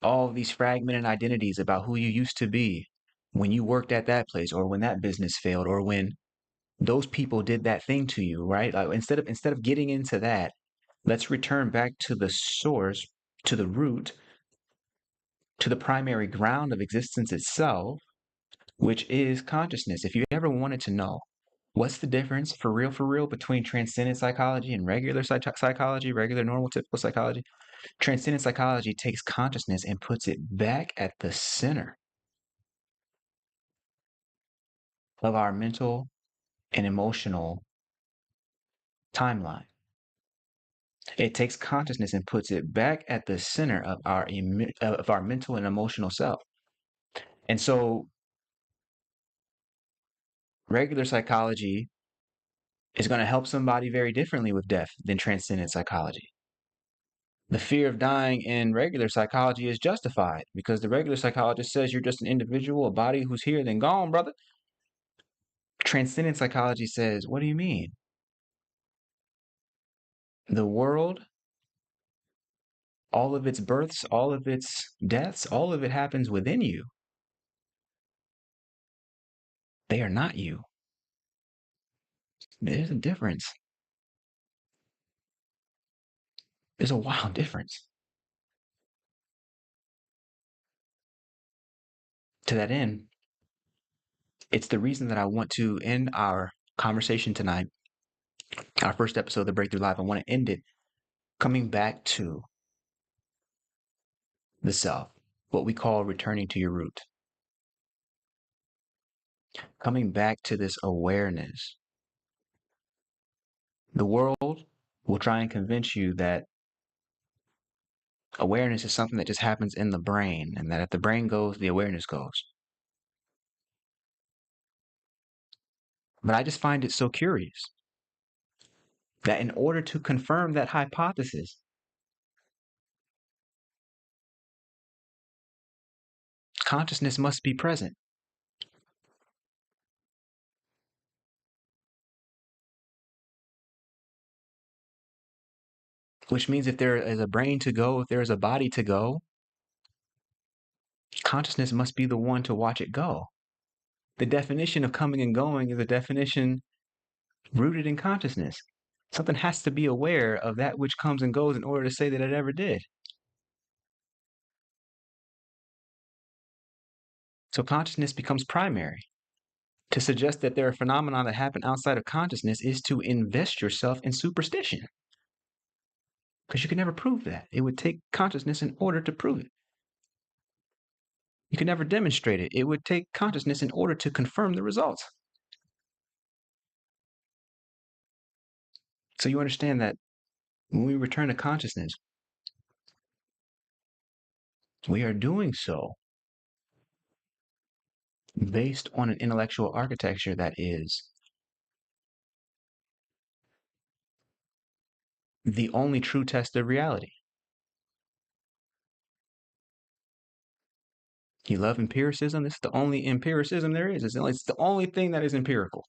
all of these fragmented identities about who you used to be when you worked at that place, or when that business failed, or when those people did that thing to you, right? Like instead of getting into that, let's return back to the source, to the root, to the primary ground of existence itself, which is consciousness. If you ever wanted to know what's the difference for real, between transcendent psychology and regular psychology, regular, normal, typical psychology, transcendent psychology takes consciousness and puts it back at the center of our mental and emotional timeline. It takes consciousness and puts it back at the center of our mental and emotional self. And so regular psychology is going to help somebody very differently with death than transcendent psychology. The fear of dying in regular psychology is justified because the regular psychologist says you're just an individual, a body who's here, then gone, brother. Transcendent psychology says, what do you mean? The world, all of its births, all of its deaths, all of it happens within you. They are not you. There's a difference. There's a wild difference. To that end, it's the reason that I want to end our conversation tonight, our first episode of the Breakthrough Live. I want to end it coming back to the self, what we call returning to your root, coming back to this awareness. The world will try and convince you that awareness is something that just happens in the brain, and that if the brain goes, the awareness goes. But I just find it so curious that in order to confirm that hypothesis, consciousness must be present. Which means if there is a brain to go, if there is a body to go, consciousness must be the one to watch it go. The definition of coming and going is a definition rooted in consciousness. Something has to be aware of that which comes and goes in order to say that it ever did. So consciousness becomes primary. To suggest that there are phenomena that happen outside of consciousness is to invest yourself in superstition. Because you can never prove that. It would take consciousness in order to prove it. You can never demonstrate it. It would take consciousness in order to confirm the results. So you understand that when we return to consciousness, we are doing so based on an intellectual architecture that is the only true test of reality. You love empiricism? This is the only empiricism there is. It's the only thing that is empirical,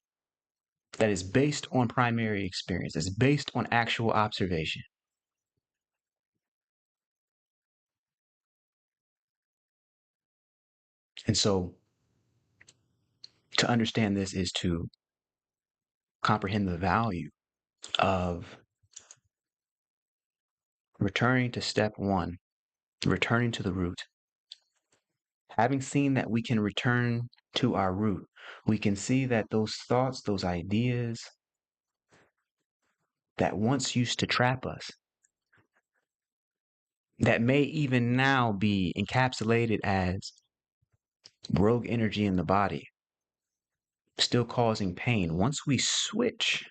that is based on primary experience, that's based on actual observation. And so to understand this is to comprehend the value of returning to step one, returning to the root. Having seen that we can return to our root, we can see that those thoughts, those ideas that once used to trap us, that may even now be encapsulated as rogue energy in the body, still causing pain. Once we switch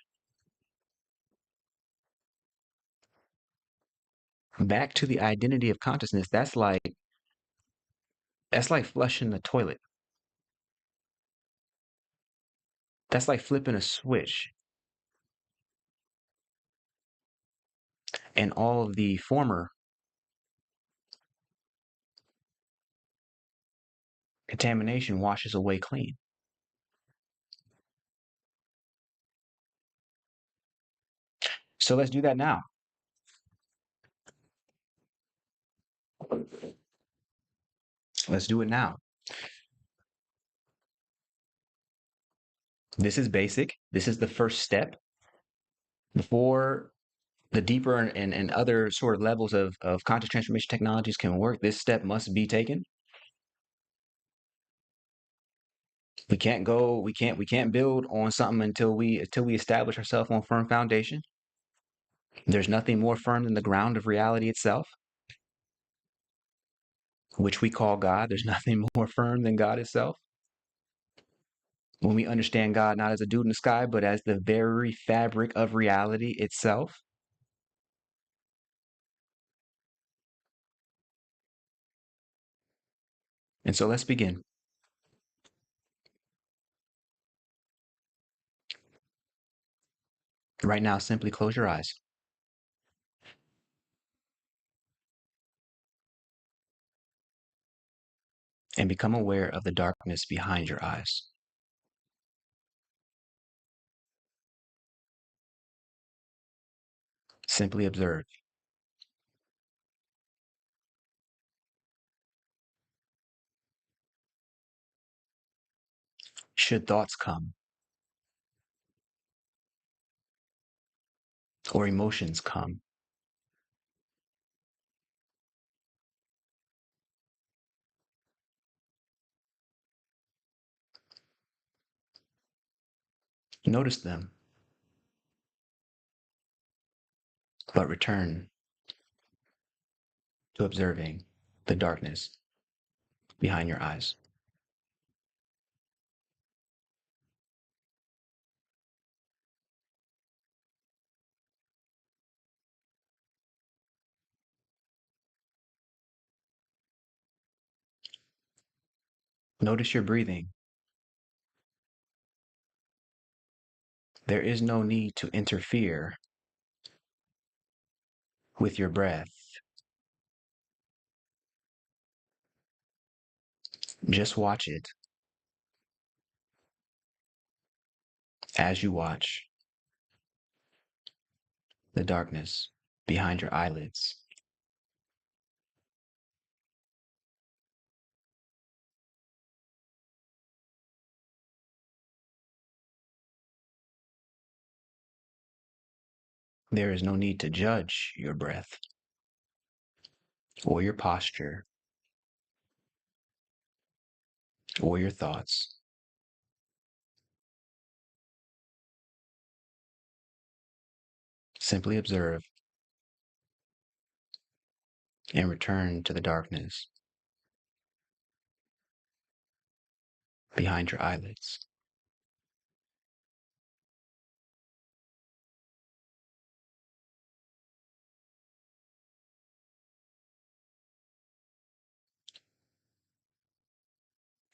back to the identity of consciousness, that's like flushing the toilet. That's like flipping a switch. And all of the former contamination washes away clean. So let's do that now. Let's do it now. This is basic. This is the first step. Before the deeper and other sort of levels of conscious transformation technologies can work, this step must be taken. We can't build on something until we establish ourselves on firm foundation. There's nothing more firm than the ground of reality itself, which we call God. There's nothing more firm than God itself. When we understand God not as a dude in the sky, but as the very fabric of reality itself. And so let's begin. Right now, simply close your eyes and become aware of the darkness behind your eyes. Simply observe. Should thoughts come or emotions come, notice them, but return to observing the darkness behind your eyes. Notice your breathing. There is no need to interfere with your breath. Just watch it as you watch the darkness behind your eyelids. There is no need to judge your breath or your posture or your thoughts. Simply observe and return to the darkness behind your eyelids.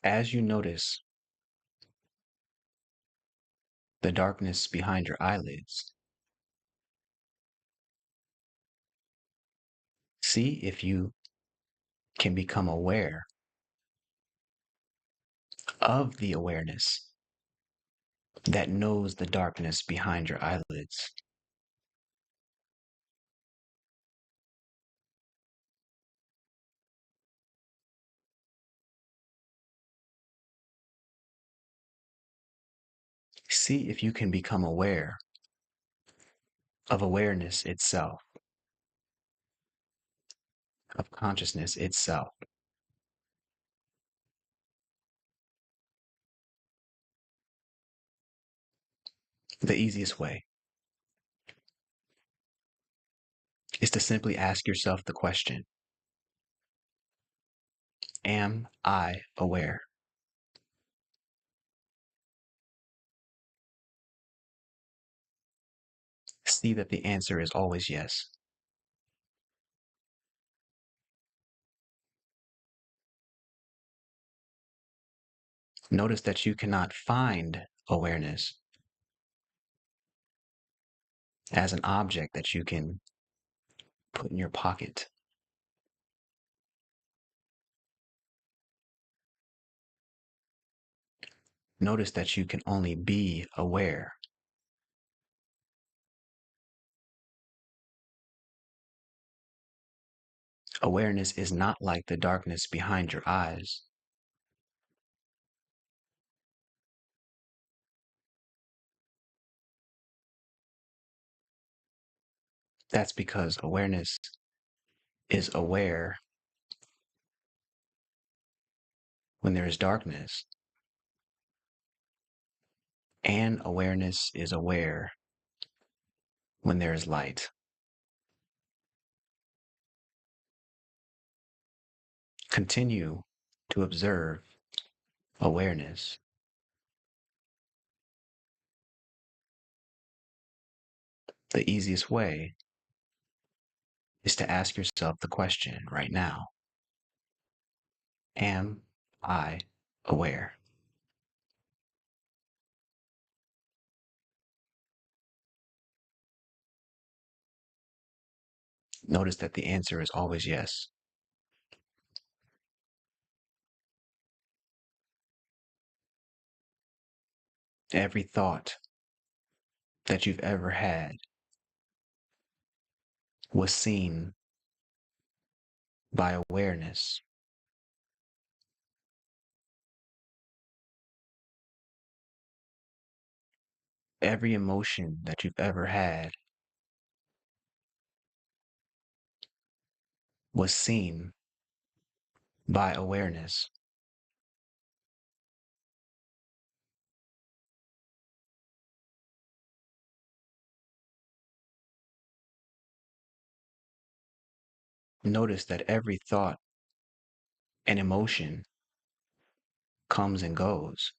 As you notice the darkness behind your eyelids, see if you can become aware of the awareness that knows the darkness behind your eyelids. See if you can become aware of awareness itself, of consciousness itself. The easiest way is to simply ask yourself the question, am I aware? See that the answer is always yes. Notice that you cannot find awareness as an object that you can put in your pocket. Notice that you can only be aware. Awareness is not like the darkness behind your eyes. That's because awareness is aware when there is darkness, and awareness is aware when there is light. Continue to observe awareness. The easiest way is to ask yourself the question right now: am I aware? Notice that the answer is always yes. Every thought that you've ever had was seen by awareness. Every emotion that you've ever had was seen by awareness. Notice that every thought and emotion comes and goes,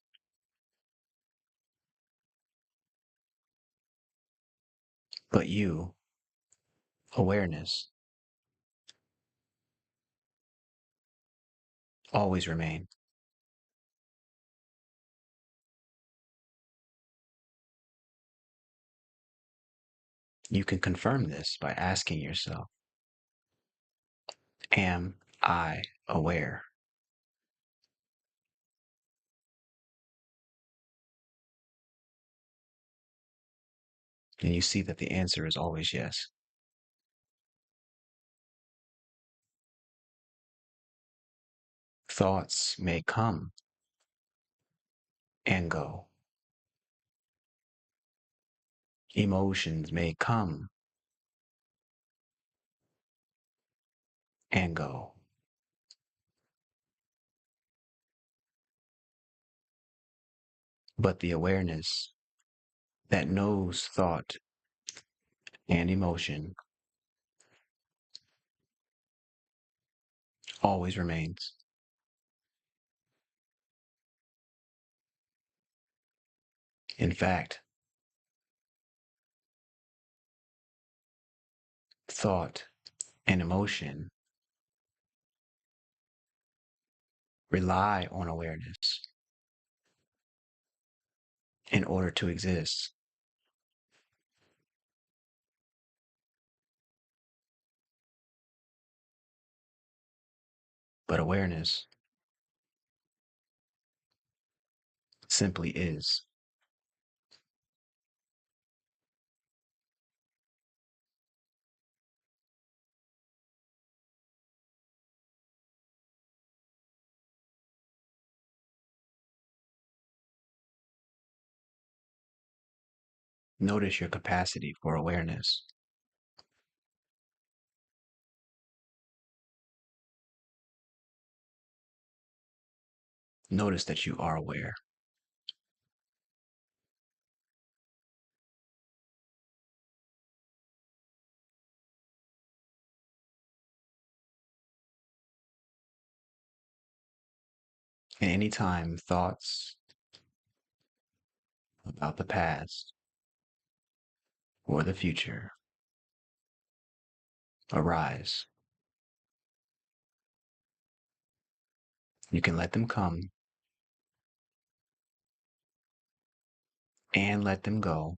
but you, awareness, always remain. You can confirm this by asking yourself, am I aware? And you see that the answer is always yes. Thoughts may come and go. Emotions may come and go. But the awareness that knows thought and emotion always remains. In fact, thought and emotion rely on awareness in order to exist. But awareness simply is. Notice your capacity for awareness. Notice that you are aware. And anytime thoughts about the past or the future arise, you can let them come and let them go,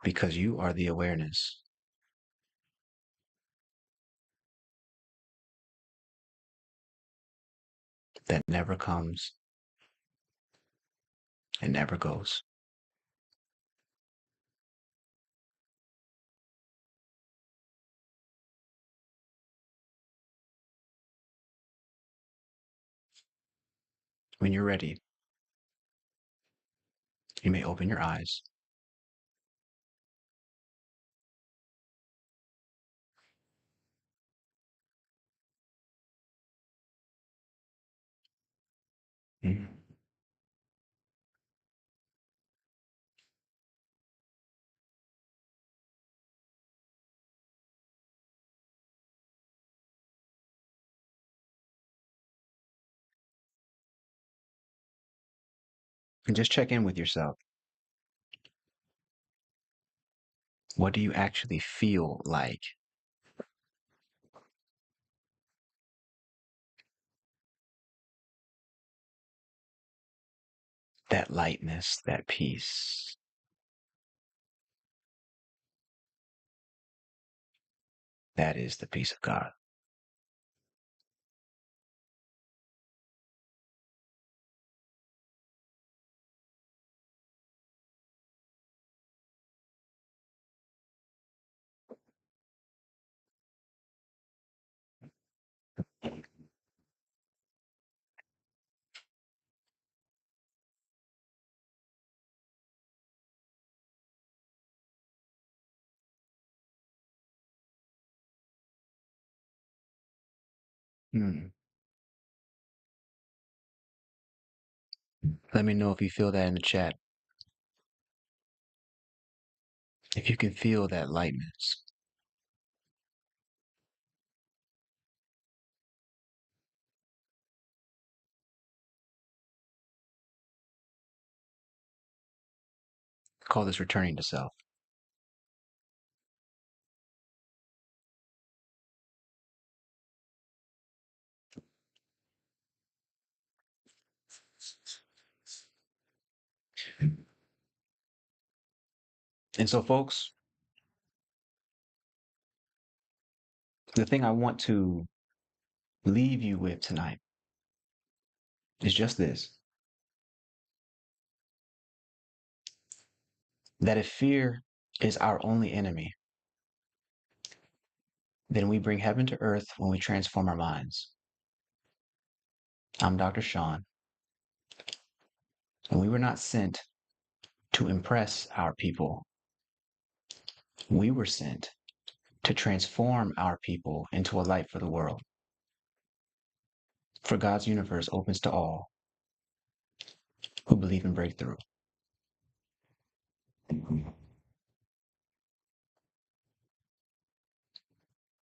because you are the awareness that never comes and never goes. When you're ready, You may open your eyes. Mhm. And just check in with yourself. What do you actually feel like? That lightness, that peace. That is the peace of God. Hmm. Let me know if you feel that in the chat. If you can feel that lightness. Call this returning to self. And so, folks, the thing I want to leave you with tonight is just this, that if fear is our only enemy, then we bring heaven to earth when we transform our minds. I'm Dr. Shawn, and we were not sent to impress our people. We were sent to transform our people into a light for the world. For God's universe opens to all who believe in breakthrough.